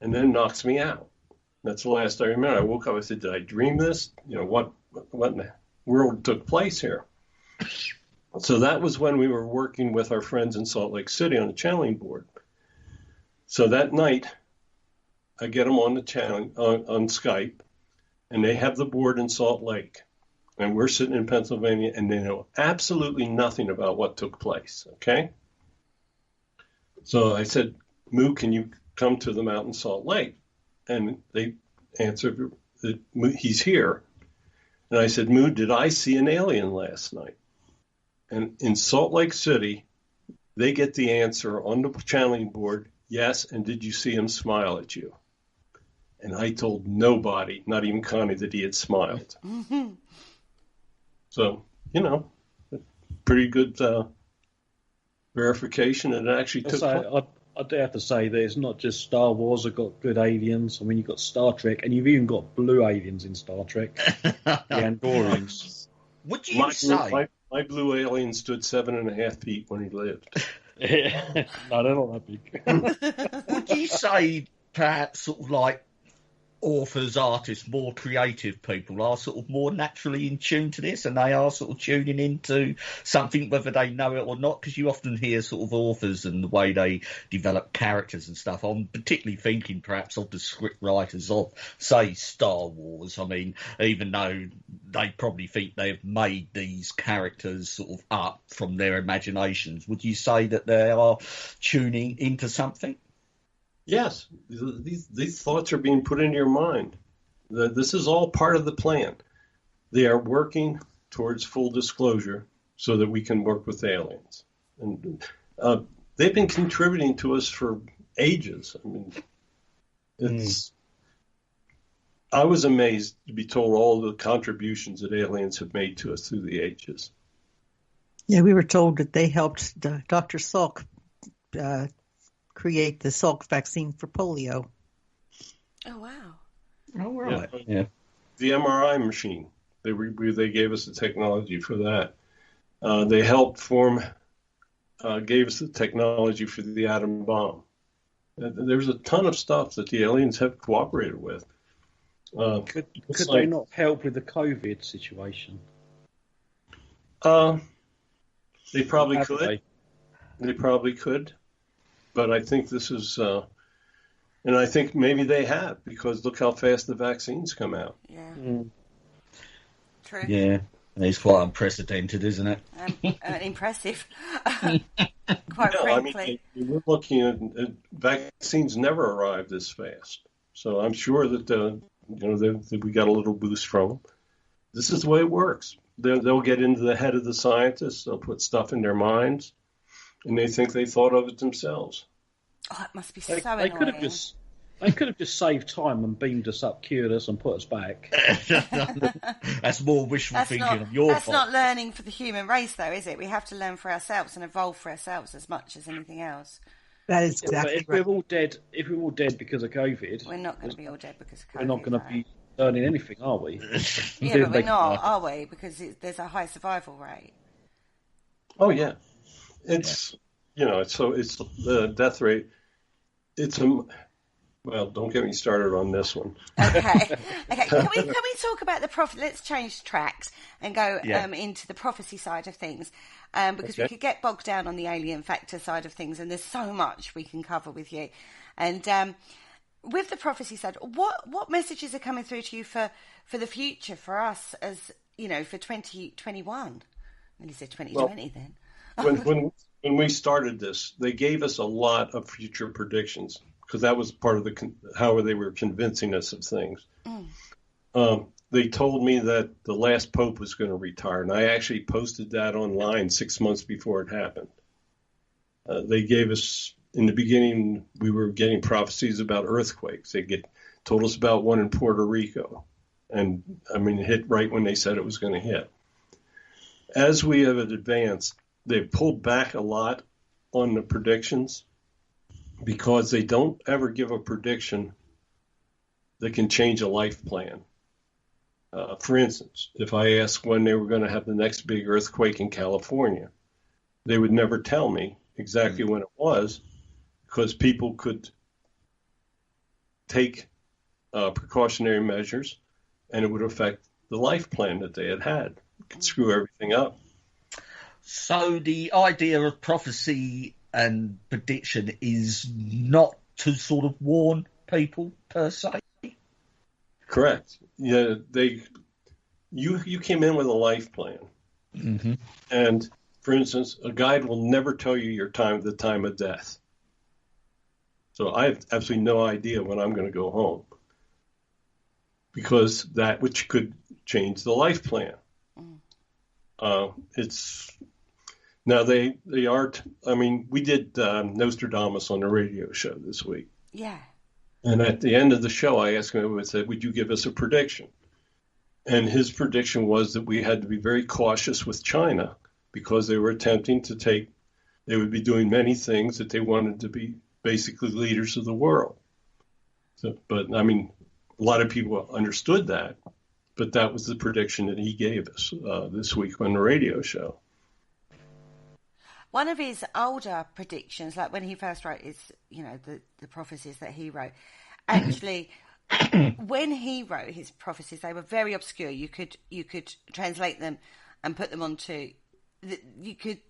and then knocks me out. That's the last I remember. I woke up, I said, did I dream this? What in the world took place here? So that was when we were working with our friends in Salt Lake City on the channeling board. So that night, I get them on the channel on Skype, and they have the board in Salt Lake, and we're sitting in Pennsylvania, and they know absolutely nothing about what took place. Okay. So I said, Moo, can you come to them out in Salt Lake? And they answered that he's here. And I said, Moo, did I see an alien last night? And in Salt Lake City, they get the answer on the channeling board, yes, and did you see him smile at you? And I told nobody, not even Connie, that he had smiled. Mm-hmm. So, pretty good verification, and it actually took place.
I do have to say that it's not just Star Wars that got good aliens. I mean, you've got Star Trek, and you've even got blue aliens in Star Trek. The Andorians.
Would you say...
My blue alien stood 7.5 feet when he lived.
No, they're not that big.
Would you say perhaps sort of like authors, artists, more creative people are sort of more naturally in tune to this, and they are sort of tuning into something whether they know it or not? Because you often hear sort of authors and the way they develop characters and stuff. I'm particularly thinking perhaps of the script writers of, say, Star Wars. I mean, even though they probably think they've made these characters sort of up from their imaginations, would you say that they are tuning into something?
Yes, these thoughts are being put into your mind. This is all part of the plan. They are working towards full disclosure so that we can work with aliens. And they've been contributing to us for ages. I mean, I was amazed to be told all the contributions that aliens have made to us through the ages.
Yeah, we were told that they helped Dr. Salk create the Salk vaccine for polio.
Oh, wow.
Oh, right.
Yeah. The MRI machine, they gave us the technology for that. They helped gave us the technology for the atom bomb. There's a ton of stuff that the aliens have cooperated with.
Could they not help with the COVID situation?
They probably could. They probably could. But I think this is, and I think maybe they have, because look how fast the vaccines come out.
Yeah.
True. Yeah. It's quite unprecedented, isn't it?
Impressive. Quite frankly.
I mean, we're looking at vaccines never arrive this fast. So I'm sure that, that we got a little boost from them. This is the way it works. They'll get into the head of the scientists. They'll put stuff in their minds, and they think they thought of it themselves.
Oh, it must be so annoying.
They could have just saved time and beamed us up, cured us, and put us back.
That's more wishful thinking on your part.
That's not learning for the human race, though, is it? We have to learn for ourselves and evolve for ourselves as much as anything else.
That is exactly
right. We're all dead, if we're all dead because of COVID,
we're not going to be all dead because of COVID.
We're not going to be learning anything, are we?
Yeah, but we're not, are we? Because there's a high survival rate.
Oh yeah, it's it's the death rate. It's well, don't get me started on this one.
Okay. Can we talk about the prophet? Let's change tracks and go into the prophecy side of things, because we could get bogged down on the alien factor side of things, and there's so much we can cover with you. And with the prophecy side, what messages are coming through to you for the future for us, as for 2021? And you said 2020
then. When we started this, they gave us a lot of future predictions, because that was part of how they were convincing us of things. They told me that the last pope was going to retire, and I actually posted that online 6 months before it happened. They gave us, in the beginning, we were getting prophecies about earthquakes. They told us about one in Puerto Rico, and it hit right when they said it was going to hit. As we have advanced, they've pulled back a lot on the predictions, because they don't ever give a prediction that can change a life plan. For instance, if I asked when they were going to have the next big earthquake in California, they would never tell me exactly when it was, because people could take precautionary measures, and it would affect the life plan that they had. It could screw everything up.
So the idea of prophecy and prediction is not to sort of warn people per se.
Correct. Yeah, you came in with a life plan, and for instance, a guide will never tell you the time of death. So I have absolutely no idea when I'm going to go home, because that which could change the life plan. Now they are. We did Nostradamus on the radio show this week.
Yeah.
And at the end of the show, I asked him, I said, "Would you give us a prediction?" And his prediction was that we had to be very cautious with China, because they were attempting they would be doing many things that they wanted to be basically leaders of the world. So, but a lot of people understood that, but that was the prediction that he gave us this week on the radio show.
One of his older predictions, like when he first wrote his, the prophecies that he wrote, actually, when he wrote his prophecies, they were very obscure. You could translate them and put them onto. You could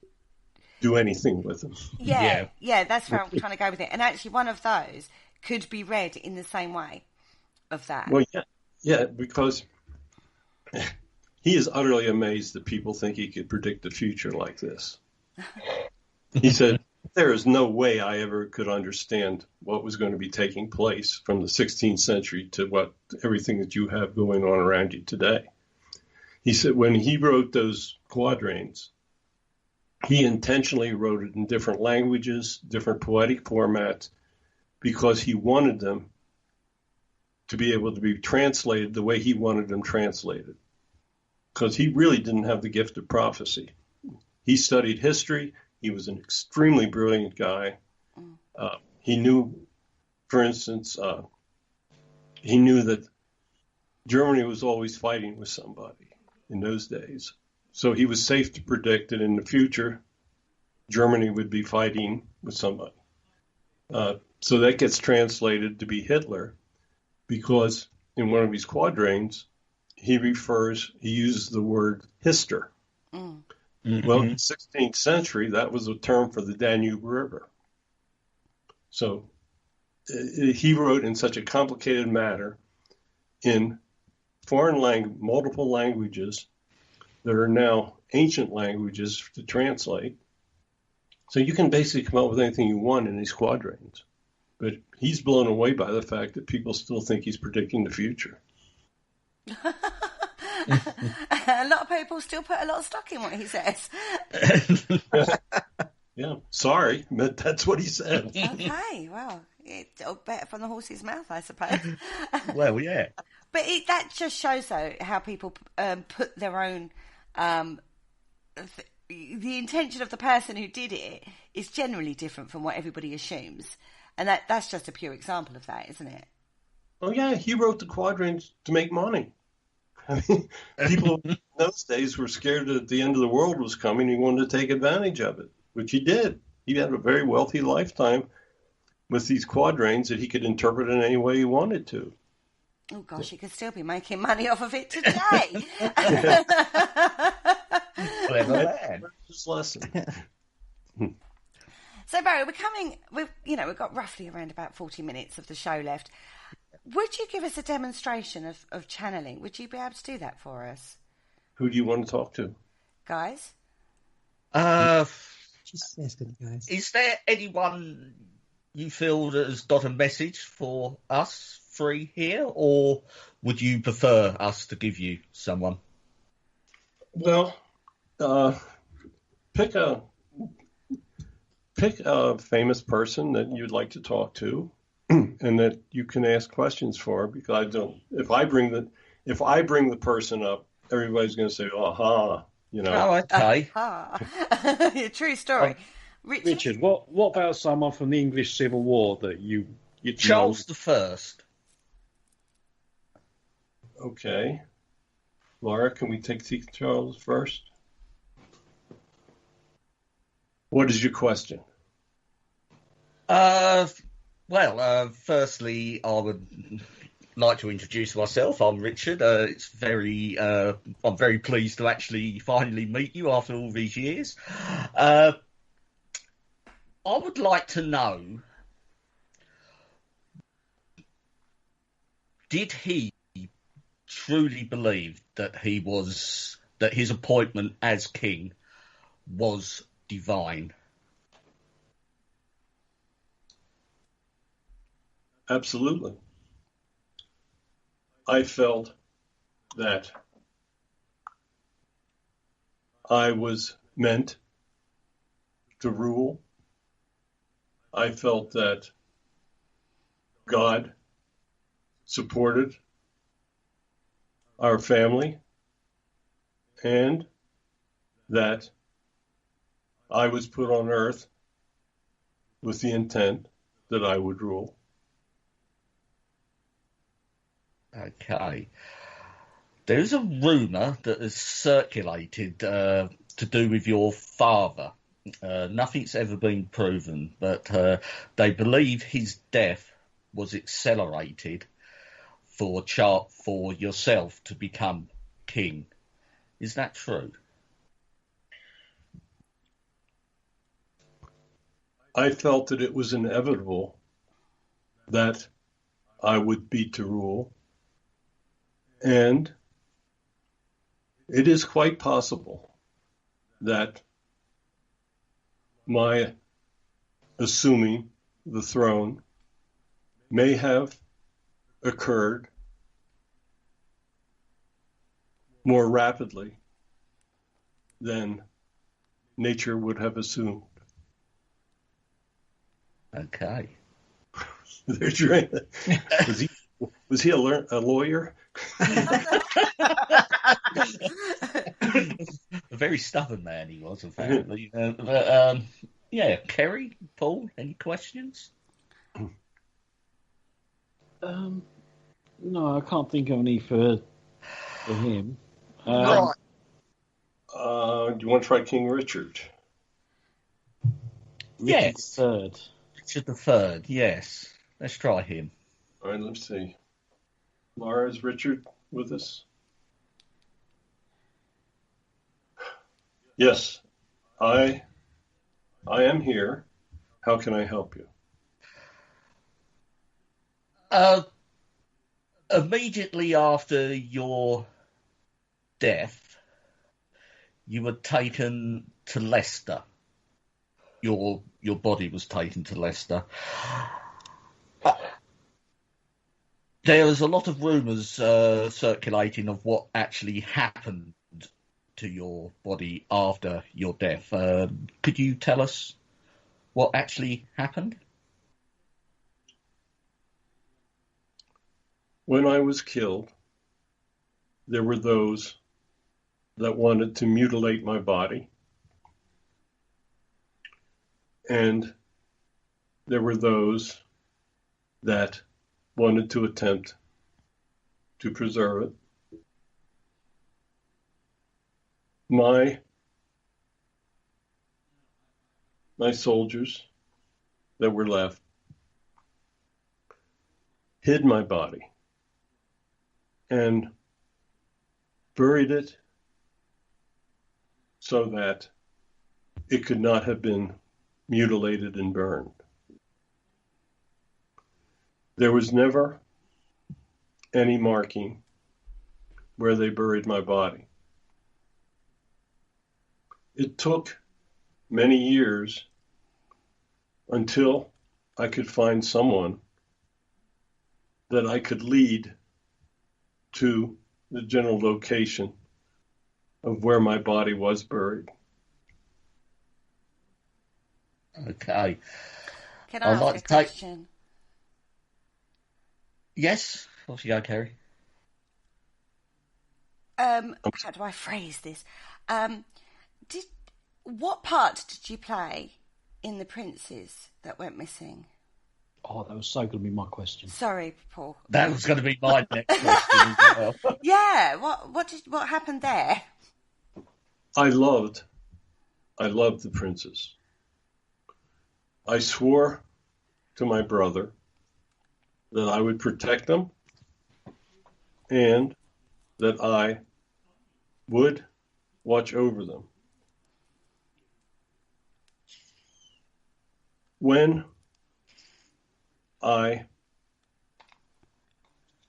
do anything with them.
Yeah, that's where I'm trying to go with it. And actually, one of those could be read in the same way of that.
Well, yeah, because he is utterly amazed that people think he could predict the future like this. He said, "There is no way I ever could understand what was going to be taking place from the 16th century to everything that you have going on around you today." He said when he wrote those quatrains, he intentionally wrote it in different languages, different poetic formats, because he wanted them to be able to be translated the way he wanted them translated, because he really didn't have the gift of prophecy. He studied history. He was an extremely brilliant guy. He knew, for instance, he knew that Germany was always fighting with somebody in those days. So he was safe to predict that in the future, Germany would be fighting with somebody. So that gets translated to be Hitler, because in one of his quatrains, he uses the word hister.
Mm.
Mm-hmm.
Well, in the 16th century, that was a term for the Danube River. So he wrote in such a complicated manner in multiple languages that are now ancient languages to translate. So you can basically come up with anything you want in these quatrains. But he's blown away by the fact that people still think he's predicting the future.
A lot of people still put a lot of stock in what he says.
Yeah, sorry, but that's what he said.
Okay, well, it's better from the horse's mouth, I suppose.
Well, yeah.
But that just shows, though, how people put their own... the intention of the person who did it is generally different from what everybody assumes. And that's just a pure example of that, isn't it?
Oh, yeah, he wrote the quatrains to make money. I mean, people in those days were scared that the end of the world was coming. He wanted to take advantage of it, which he did. He had a very wealthy lifetime with these quatrains that he could interpret in any way he wanted to.
Oh, gosh, he could still be making money off of it today.
Clever man.
His lesson.
So, Barry, we've got roughly around about 40 minutes of the show left. Would you give us a demonstration of channeling? Would you be able to do that for us?
Who do you want to talk to?
Guys?
Just asking the guys.
Is there anyone you feel that has got a message for us three here, or would you prefer us to give you someone?
Well, pick a famous person that you'd like to talk to, and that you can ask questions for. Because if I bring the person up, everybody's going to say, "Aha!" You know.
Oh, okay.
True story.
Richard, what about someone from the English Civil War that you
Charles the First.
Okay. Laura, can we take Charles first? What is your question?
Firstly, I would like to introduce myself. I'm Richard. I'm very pleased to actually finally meet you after all these years. I would like to know, did he truly believe that his appointment as king was divine?
Absolutely. I felt that I was meant to rule. I felt that God supported our family, and that I was put on earth with the intent that I would rule.
Okay. There's a rumour that has circulated to do with your father. Nothing's ever been proven, but they believe his death was accelerated for yourself to become king. Is that true?
I felt that it was inevitable that I would be to rule, and it is quite possible that my assuming the throne may have occurred more rapidly than nature would have assumed.
Okay.
There's your answer. Was he a lawyer?
A very stubborn man he was, apparently. Yeah, Kerry, Paul, any questions?
No, I can't think of any for him.
Right.
Do you want to try King Richard?
Yes.
Third.
Richard III, yes. Let's try him.
All right, let's see. Laura, is Richard with us? Yes, I am here. How can I help you?
Immediately after your death, you were taken to Leicester. Your body was taken to Leicester. There was a lot of rumours circulating of what actually happened to your body after your death. Could you tell us what actually happened?
When I was killed, there were those that wanted to mutilate my body, and there were those that wanted to attempt to preserve it. My soldiers that were left hid my body and buried it so that it could not have been mutilated and burned. There was never any marking where they buried my body. It took many years until I could find someone that I could lead to the general location of where my body was buried.
Okay.
Can I ask a question?
Yes. Off you go, Kerry.
How do I phrase this? What part did you play in the Princes that went missing?
Oh, that was so going to be my question.
Sorry, Paul.
That was going to be my next question as well.
Yeah. What happened there?
I loved the Princes. I swore to my brother that I would protect them and that I would watch over them. When I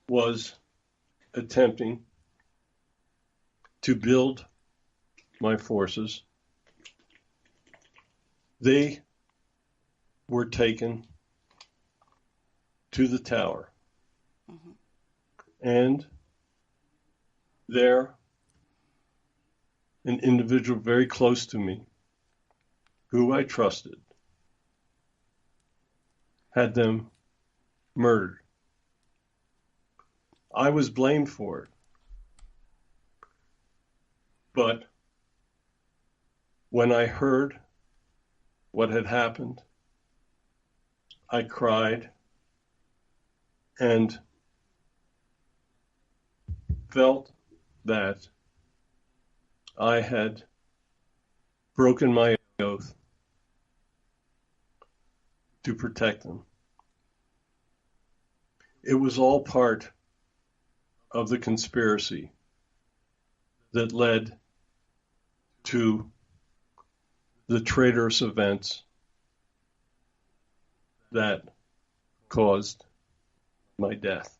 was attempting to build my forces, they were taken to the tower. Mm-hmm. And there, an individual very close to me, who I trusted, had them murdered. I was blamed for it. But when I heard what had happened, I cried and felt that I had broken my oath to protect them. It was all part of the conspiracy that led to the traitorous events that caused my death.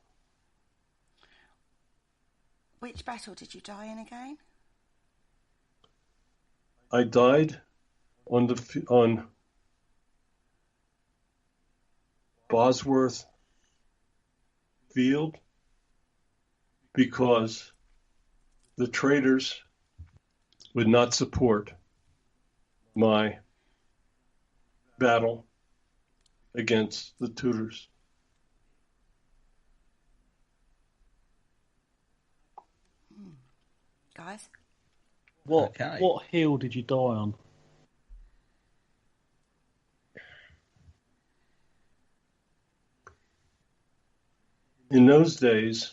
Which battle did you die in again?
I died on Bosworth Field because the traitors would not support my battle against the Tudors.
Guys?
What hill did you die on?
In those days,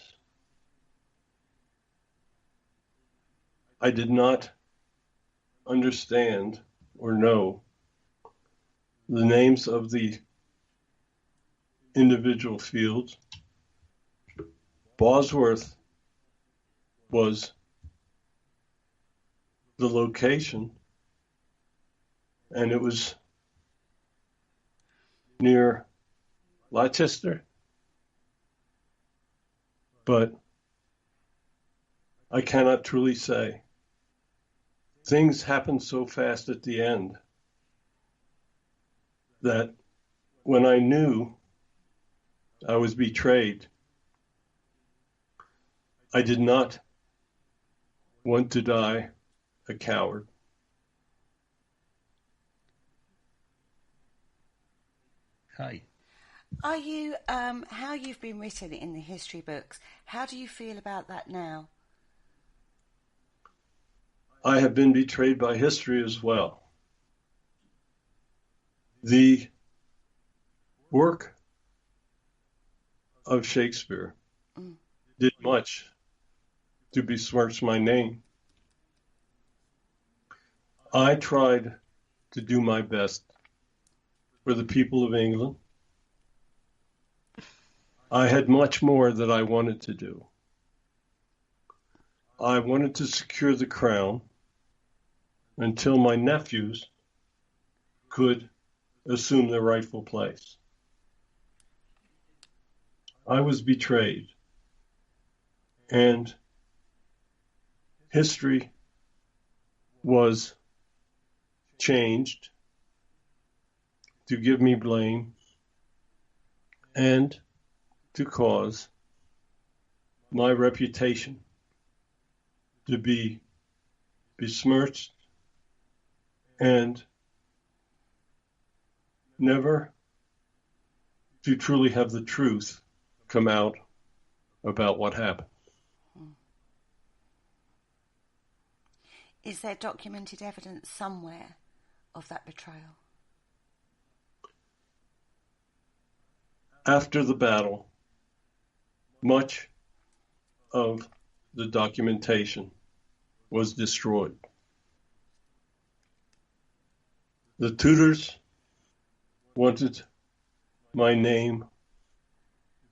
I did not understand or know the names of the individual fields. Bosworth was the location, and it was near Leicester, but I cannot truly say. Things happened so fast at the end that when I knew I was betrayed, I did not want to die a coward.
Hey.
Are you, how you've been written in the history books, how do you feel about that now?
I have been betrayed by history as well. The work of Shakespeare did much to besmirch my name. I tried to do my best for the people of England. I had much more that I wanted to do. I wanted to secure the crown until my nephews could assume their rightful place. I was betrayed, and history was changed to give me blame and to cause my reputation to be besmirched and never to truly have the truth come out about what happened.
Is there documented evidence somewhere of that betrayal?
After the battle, much of the documentation was destroyed. The Tudors wanted my name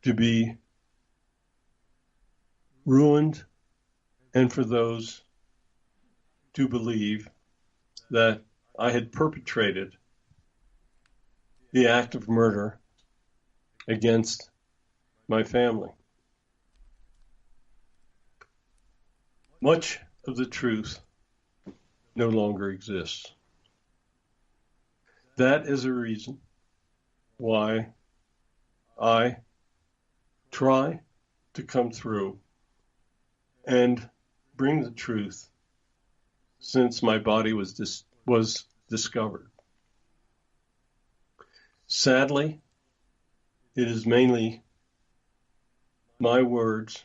to be ruined, and for those to believe that I had perpetrated the act of murder against my family. Much of the truth no longer exists. That is a reason why I try to come through and bring the truth, since my body was discovered. Sadly, it is mainly my words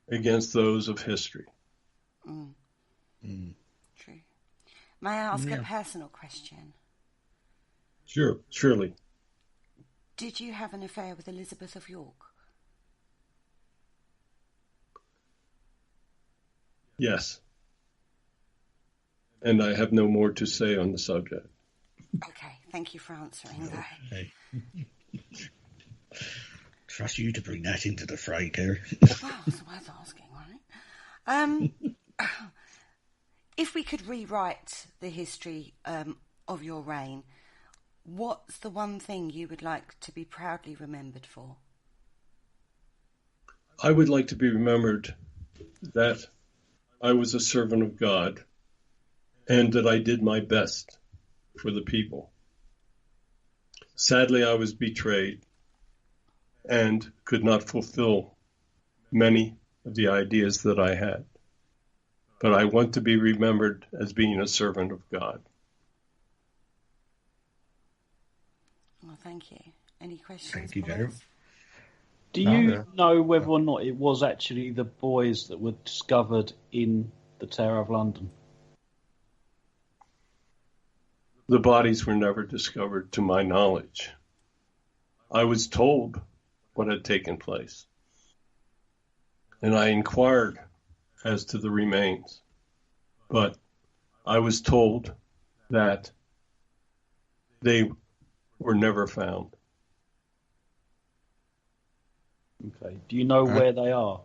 against those of history.
True. May I ask a personal question?
Sure, surely.
Did you have an affair with Elizabeth of York?
Yes. And I have no more to say on the subject.
Okay, thank you for answering that.
Hey. Trust you to bring that into the fray, Kerry.
Well, that's what I was asking, right? If we could rewrite the history of your reign, what's the one thing you would like to be proudly remembered for?
I would like to be remembered that I was a servant of God and that I did my best for the people. Sadly, I was betrayed and could not fulfill many of the ideas that I had. But I want to be remembered as being a servant of God.
Well, thank you. Any questions?
Thank you, Kerry.
Do you know whether or not it was actually the boys that were discovered in the Tower of London?
The bodies were never discovered to my knowledge. I was told what had taken place, and I inquired as to the remains, but I was told that they were never found.
Okay. Do you know where they are?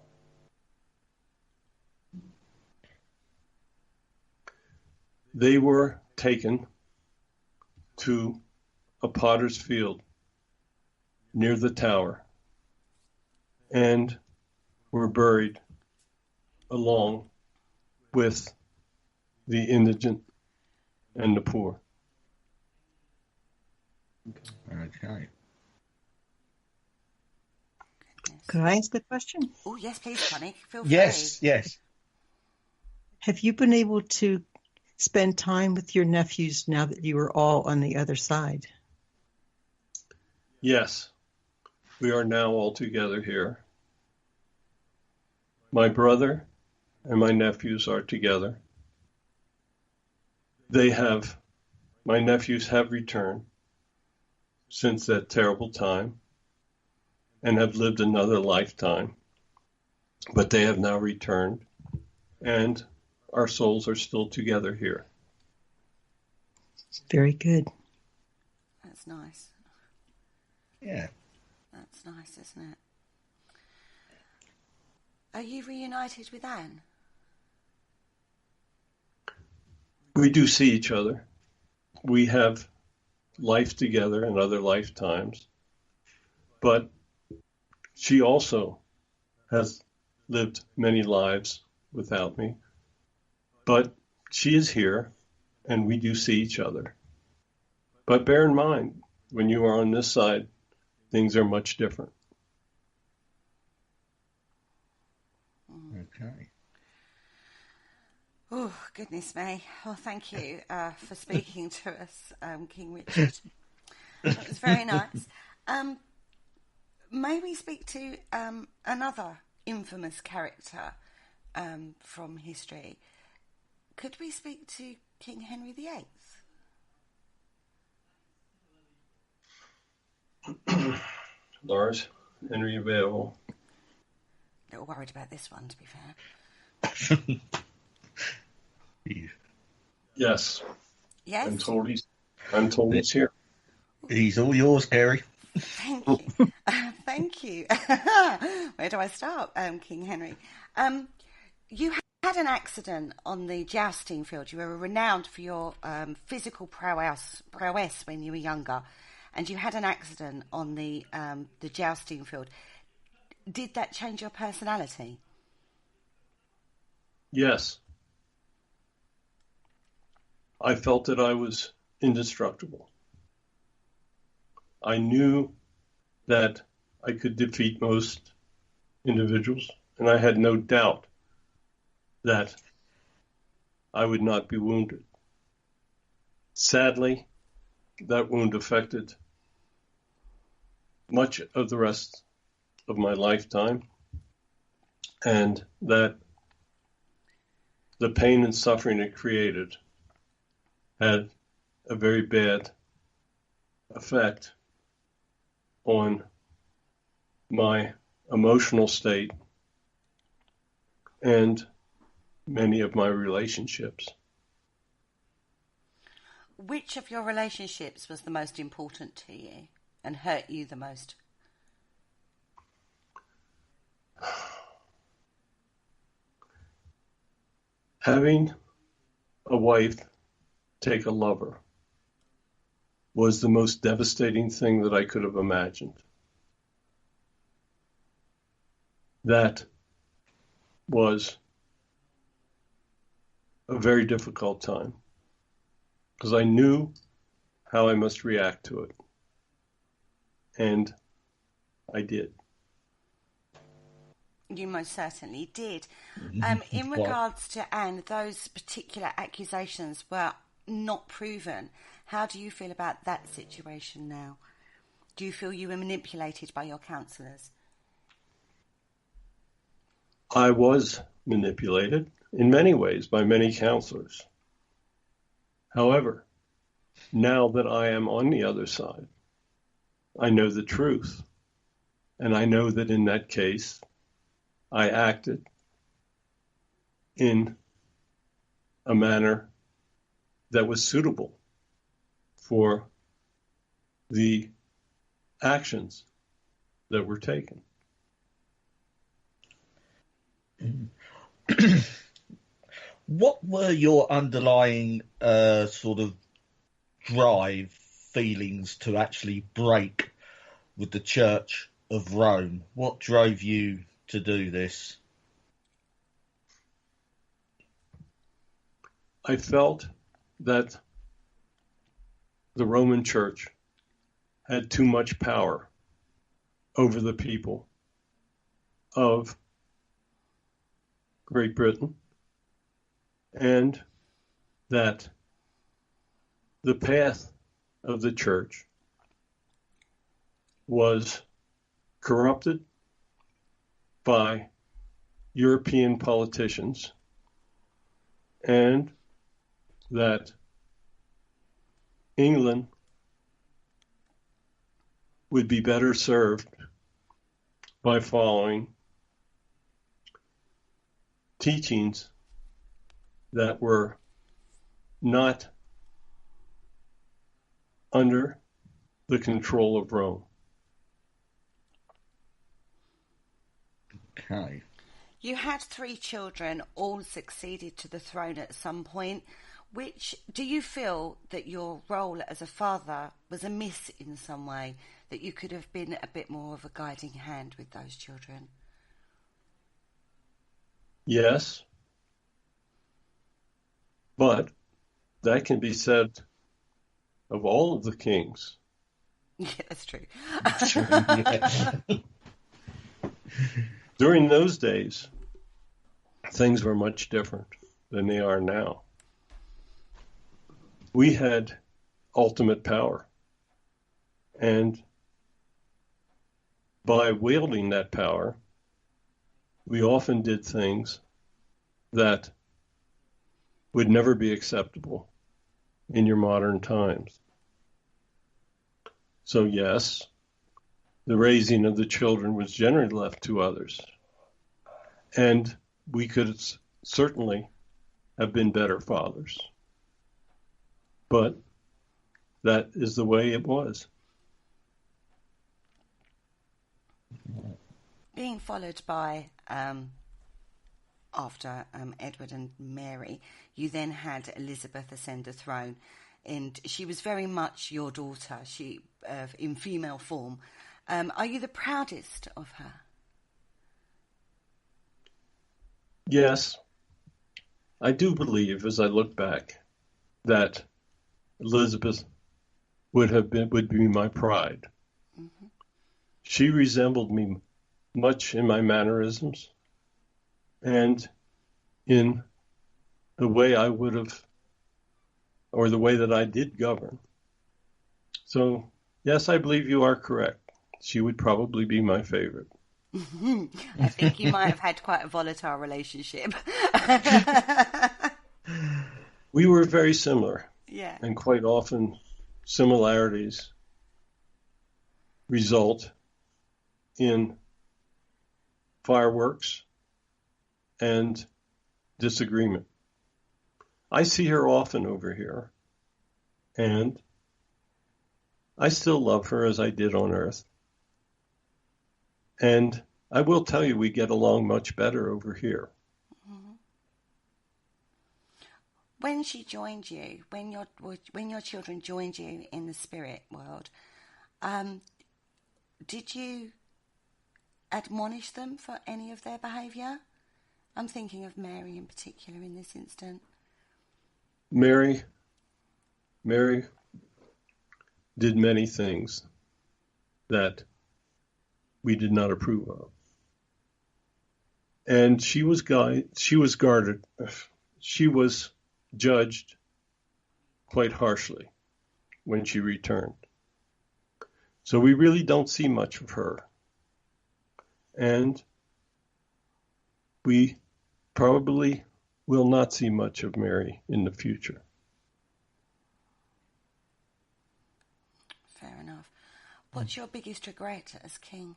They were taken to a potter's field near the tower and were buried along with the indigent and the poor.
Okay.
Could I ask a question?
Oh, yes, please, Connie. Feel free.
Yes.
Have you been able to spend time with your nephews now that you are all on the other side?
Yes, we are now all together here. My brother and my nephews are together. My nephews have returned since that terrible time and have lived another lifetime, but they have now returned, and our souls are still together here.
Very good.
That's nice.
Yeah.
That's nice, isn't it? Are you reunited with Anne?
We do see each other. We have life together in other lifetimes, but she also has lived many lives without me. But she is here, and we do see each other. But bear in mind, when you are on this side, things are much different.
Okay.
Oh, goodness me. Well, thank you for speaking to us, King Richard. That was very nice. May we speak to another infamous character from history? Could we speak to King Henry VIII?
Lars, Henry available?
A little worried about this one, to be fair.
Yes.
Yes?
I'm told he's here.
He's all yours, Kerry.
Thank you. Thank you. Where do I start, King Henry? You had an accident on the jousting field. You were renowned for your physical prowess when you were younger, and you had an accident on the jousting field. Did that change your personality?
Yes. I felt that I was indestructible. I knew that I could defeat most individuals, and I had no doubt that I would not be wounded. Sadly, that wound affected much of the rest of my lifetime, and that the pain and suffering it created had a very bad effect on my emotional state and many of my relationships.
Which of your relationships was the most important to you and hurt you the most?
Having a wife take a lover was the most devastating thing that I could have imagined. That was a very difficult time because I knew how I must react to it. And I did.
You most certainly did. In regards to Anne, those particular accusations were not proven. How do you feel about that situation now? Do you feel you were manipulated by your counsellors?
I was manipulated in many ways by many counselors. However, now that I am on the other side, I know the truth. And I know that in that case, I acted in a manner that was suitable for the actions that were taken.
What were your underlying sort of drive feelings to actually break with the Church of Rome? What drove you to do this?
I felt that the Roman Church had too much power over the people of Great Britain, and that the path of the church was corrupted by European politicians, and that England would be better served by following teachings that were not under the control of Rome.
Okay.
You had 3 children, all succeeded to the throne at some point. Which do you feel that your role as a father was amiss in some way, that you could have been a bit more of a guiding hand with those children?
Yes, but that can be said of all of the kings.
Yeah, that's true.
During those days, things were much different than they are now. We had ultimate power, and by wielding that power, we often did things that would never be acceptable in your modern times. So yes, the raising of the children was generally left to others, and we could certainly have been better fathers. But that is the way it was.
Being followed by, after Edward and Mary, you then had Elizabeth ascend the throne, and she was very much your daughter, she in female form. Are you the proudest of her?
Yes, I do believe, as I look back, that Elizabeth would be my pride. Mm-hmm. She resembled me much in my mannerisms and in the way I would have, or the way that I did govern. So, yes, I believe you are correct. She would probably be my favorite.
I think you might have had quite a volatile relationship.
We were very similar.
Yeah.
And quite often similarities result in fireworks and disagreement. I see her often over here, and I still love her as I did on Earth. And I will tell you, we get along much better over here.
Mm-hmm. When she joined you, when your children joined you in the spirit world, did you admonish them for any of their behaviour? I'm thinking of Mary in particular in this instance.
Mary did many things that we did not approve of. And she was guarded. She was judged quite harshly when she returned. So we really don't see much of her. And we probably will not see much of Mary in the future.
Fair enough. What's your biggest regret as king?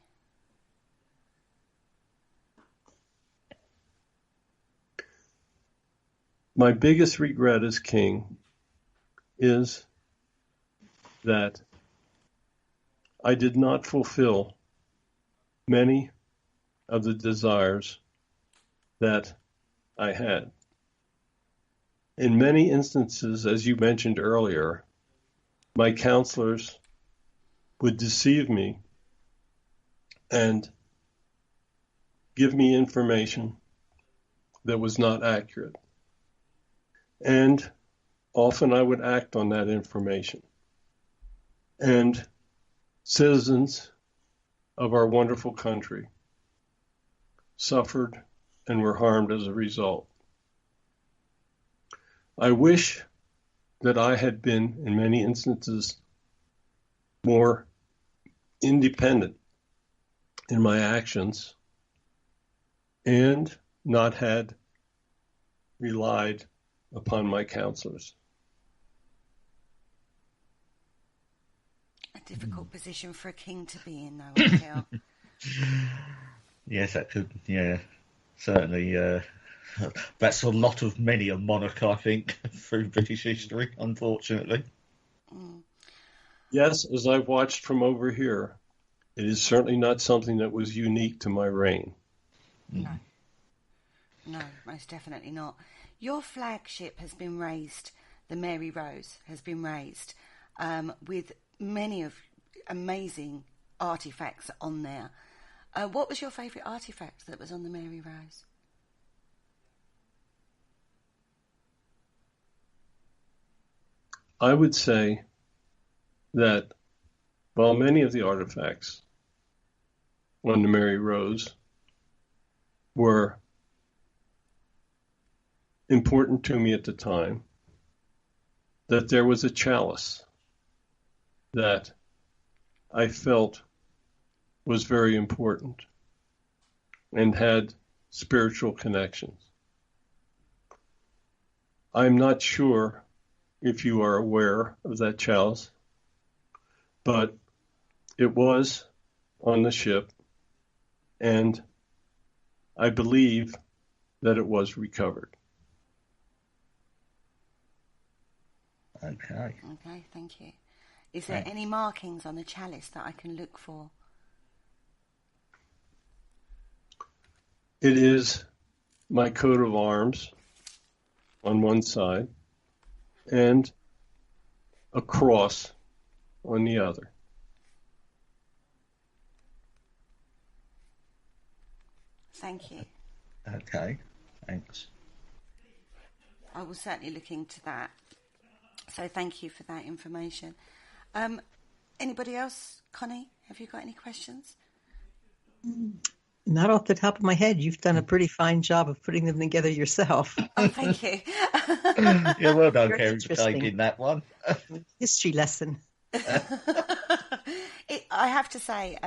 My biggest regret as king is that I did not fulfill many of the desires that I had. In many instances, as you mentioned earlier, my counselors would deceive me and give me information that was not accurate. And often I would act on that information. And citizens of our wonderful country suffered and were harmed as a result. I wish that I had been, in many instances, more independent in my actions and not had relied upon my counselors.
A difficult position for a king to be in, though, I feel.
Yes, that could, certainly. That's a lot of many a monarch, I think, through British history, unfortunately.
Yes, as I've watched from over here, it is certainly not something that was unique to my reign.
No, most definitely not. Your flagship has been raised, the Mary Rose has been raised, with many of amazing artefacts on there. What was your favourite artefact that was on the Mary Rose?
I would say that while many of the artifacts on the Mary Rose were important to me at the time, that there was a chalice that I felt was very important and had spiritual connections. I'm not sure if you are aware of that chalice, but it was on the ship, and I believe that it was recovered.
Okay.
Okay, thank you. Is there any markings on the chalice that I can look for?
It is my coat of arms on one side and a cross on the other.
Thank you.
Okay, thanks.
I will certainly look into that. So thank you for that information. Anybody else? Connie, have you got any questions?
Not off the top of my head. You've done a pretty fine job of putting them together yourself.
Oh, thank you.
Yeah, well done,
Very
Kerry, for taking that one.
History lesson.
I have to say,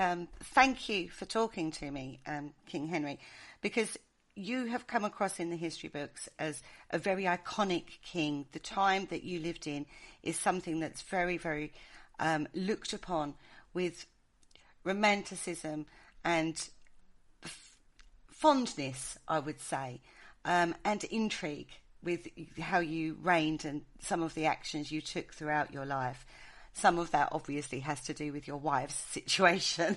thank you for talking to me, King Henry, because you have come across in the history books as a very iconic king. The time that you lived in is something that's very, very looked upon with romanticism and fondness, I would say, and intrigue with how you reigned and some of the actions you took throughout your life. Some of that obviously has to do with your wife's situation.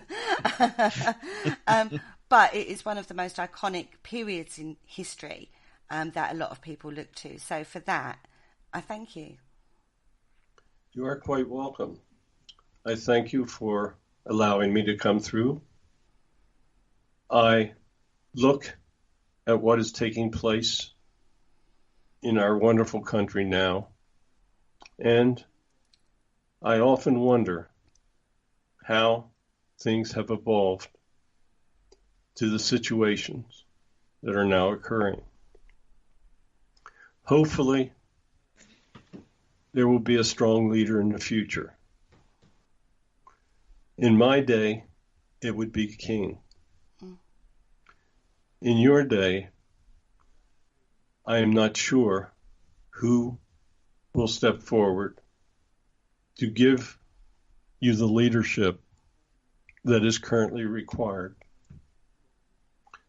But it is one of the most iconic periods in history that a lot of people look to. So for that, I thank you.
You are quite welcome. I thank you for allowing me to come through. I look at what is taking place in our wonderful country now, and I often wonder how things have evolved to the situations that are now occurring. Hopefully, there will be a strong leader in the future. In my day, it would be king. In your day, I am not sure who will step forward to give you the leadership that is currently required.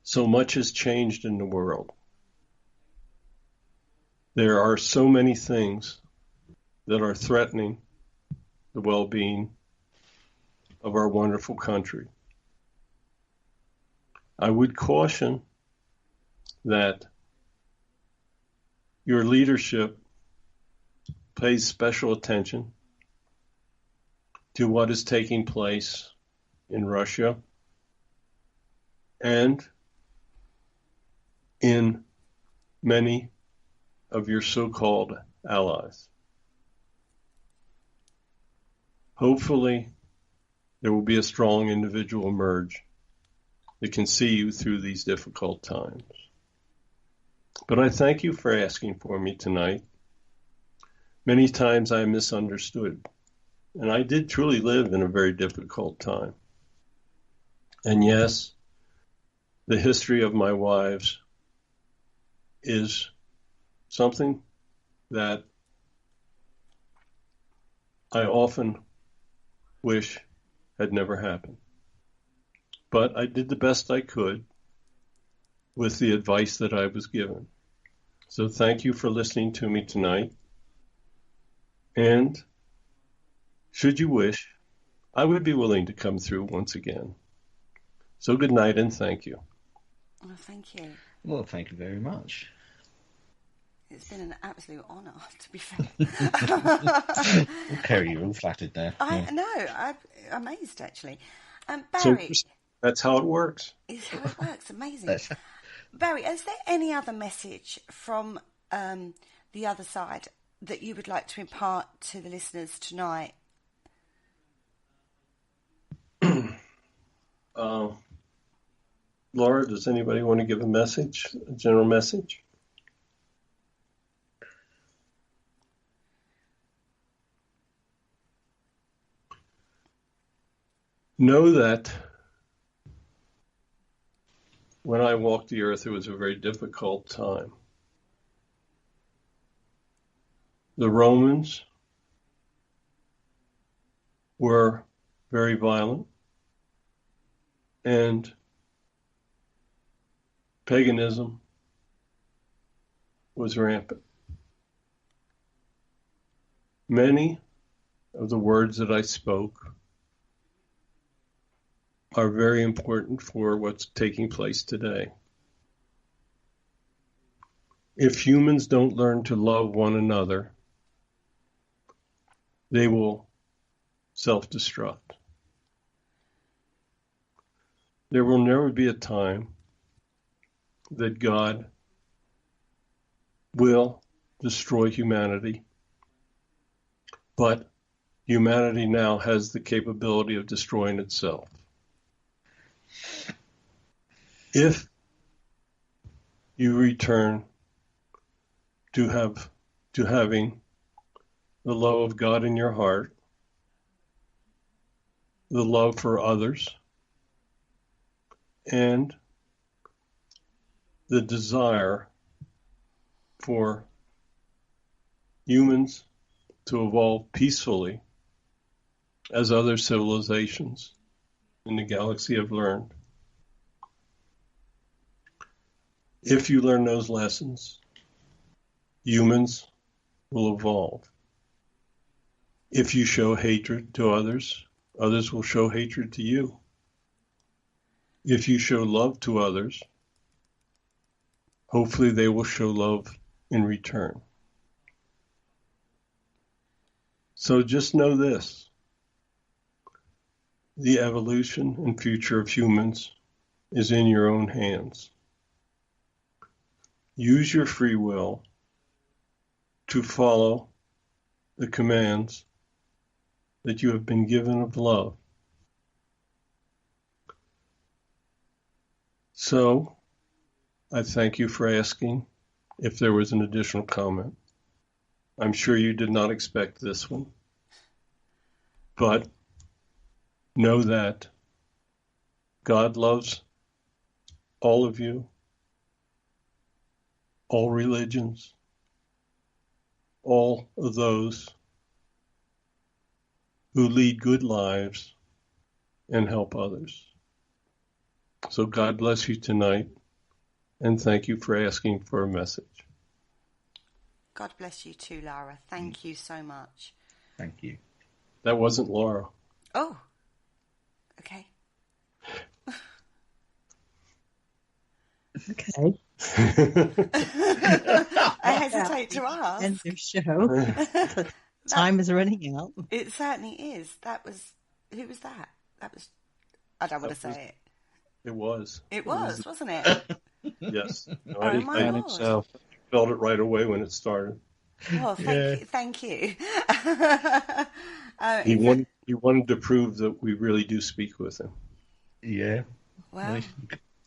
So much has changed in the world. There are so many things that are threatening the well-being of our wonderful country. I would caution that your leadership pays special attention to what is taking place in Russia and in many of your so-called allies. Hopefully, there will be a strong individual emerge that can see you through these difficult times. But I thank you for asking for me tonight. Many times I misunderstood, and I did truly live in a very difficult time. And yes, the history of my wives is something that I often wish had never happened. But I did the best I could with the advice that I was given. So thank you for listening to me tonight. And should you wish, I would be willing to come through once again. So good night and thank you.
Well, thank you.
Well, thank you very much.
It's been an absolute honour, to be fair.
Kerry, you're all flattered there.
I'm amazed, actually. Barry...
So that's how it works.
It's how it works. Amazing. Barry, is there any other message from the other side that you would like to impart to the listeners tonight?
Laura, does anybody want to give a message, a general message? Know that when I walked the earth, it was a very difficult time. The Romans were very violent, and paganism was rampant. Many of the words that I spoke are very important for what's taking place today. If humans don't learn to love one another, they will self-destruct. There will never be a time that God will destroy humanity, but humanity now has the capability of destroying itself. If you return to having the love of God in your heart, the love for others, and the desire for humans to evolve peacefully as other civilizations in the galaxy have learned. If you learn those lessons, humans will evolve. If you show hatred to others, others will show hatred to you. If you show love to others, hopefully they will show love in return. So just know this. The evolution and future of humans is in your own hands. Use your free will to follow the commands that you have been given of love. So, I thank you for asking if there was an additional comment. I'm sure you did not expect this one, but know that God loves all of you, all religions, all of those who lead good lives and help others. So God bless you tonight, and thank you for asking for a message.
God bless you too, Lara. Thank you so much.
Thank you.
That wasn't Laura.
Oh, okay.
Okay.
I hesitate to ask.
End their show. Time is running out.
It certainly is. Who was that? I don't want to say it.
It was.
It was, wasn't it?
Yes. No,
Oh my God.
Himself.
Felt it right away when it started.
Oh, thank you.
He wanted to prove that we really do speak with him.
Yeah.
Well,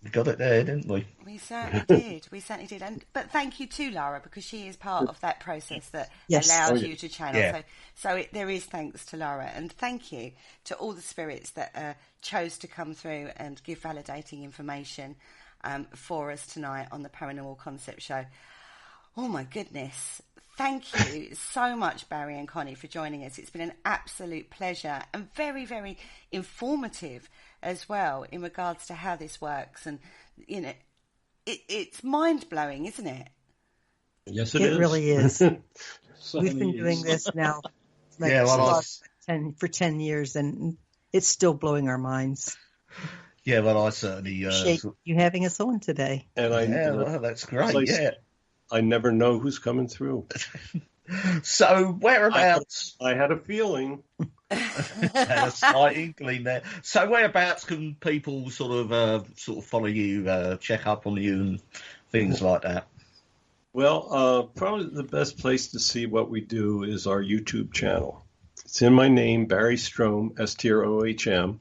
we got it there, didn't we?
we certainly did. But thank you to Lara, because she is part of that process that allowed you to channel.
Yeah.
So there is thanks to Lara, and thank you to all the spirits that chose to come through and give validating information for us tonight on the Paranormal Concept Show. Oh my goodness. Thank you so much, Barry and Connie, for joining us. It's been an absolute pleasure and very, very informative as well in regards to how this works. And, you know, it's mind-blowing, isn't it?
Yes, it is.
It really is. We've been doing this now for 10 years, and it's still blowing our minds.
Yeah, well, I certainly...
appreciate you having us on today.
And
that's great,
I never know who's coming through.
So whereabouts?
I had a feeling.
Had a slight inkling there. So whereabouts can people sort of follow you, check up on you, and things like that?
Well, probably the best place to see what we do is our YouTube channel. It's in my name, Barry Strohm, Strohm.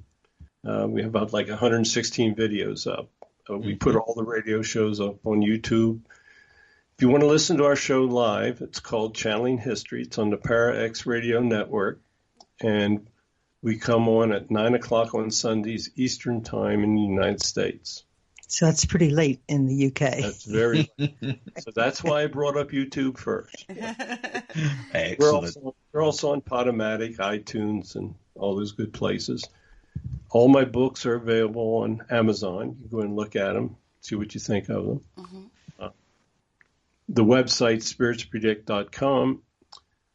We have about 116 videos up. We put all the radio shows up on YouTube. If you want to listen to our show live, it's called Channeling History. It's on the ParaX Radio Network, and we come on at 9 o'clock on Sundays Eastern Time in the United States.
So that's pretty late in the UK.
That's very late. So that's why I brought up YouTube first.
Excellent.
We're also on Podomatic, iTunes, and all those good places. All my books are available on Amazon. You can go and look at them, see what you think of them. Mm-hmm. The website, spiritspredict.com,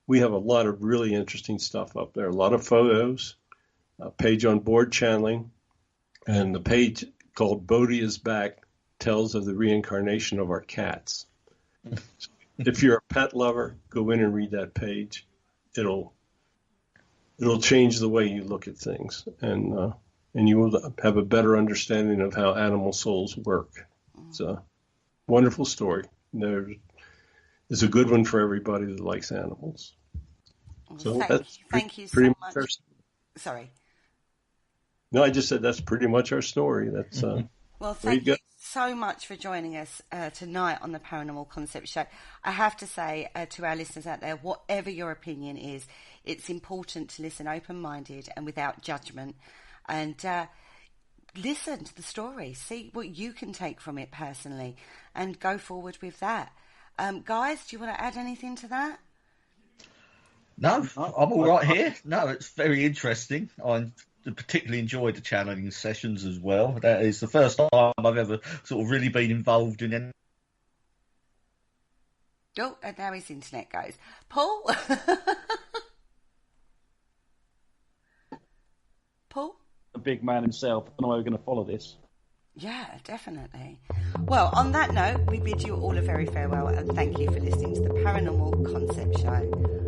we have a lot of really interesting stuff up there. A lot of photos, a page on board channeling, and the page called Bodhi is Back tells of the reincarnation of our cats. So if you're a pet lover, go in and read that page. It'll change the way you look at things, and you will have a better understanding of how animal souls work. It's a wonderful story. There's a good one for everybody that likes animals. So
thank you so much. Sorry.
No, I just said that's pretty much our story. That's
well, thank you so much for joining us tonight on the Paranormal Concept Show. I have to say to our listeners out there, whatever your opinion is, it's important to listen open-minded and without judgment, and listen to the story, see what you can take from it personally, and go forward with that. Guys, do you want to add anything to that?
No, I'm all right here. No, it's very interesting. I particularly enjoyed the channeling sessions as well. That is the first time I've ever sort of really been involved in any.
Oh, and now his internet goes. Paul? Paul?
The big man himself. I don't know how we're going to follow this.
Yeah, definitely. Well, on that note, we bid you all a very farewell, and thank you for listening to the Paranormal Concept Show.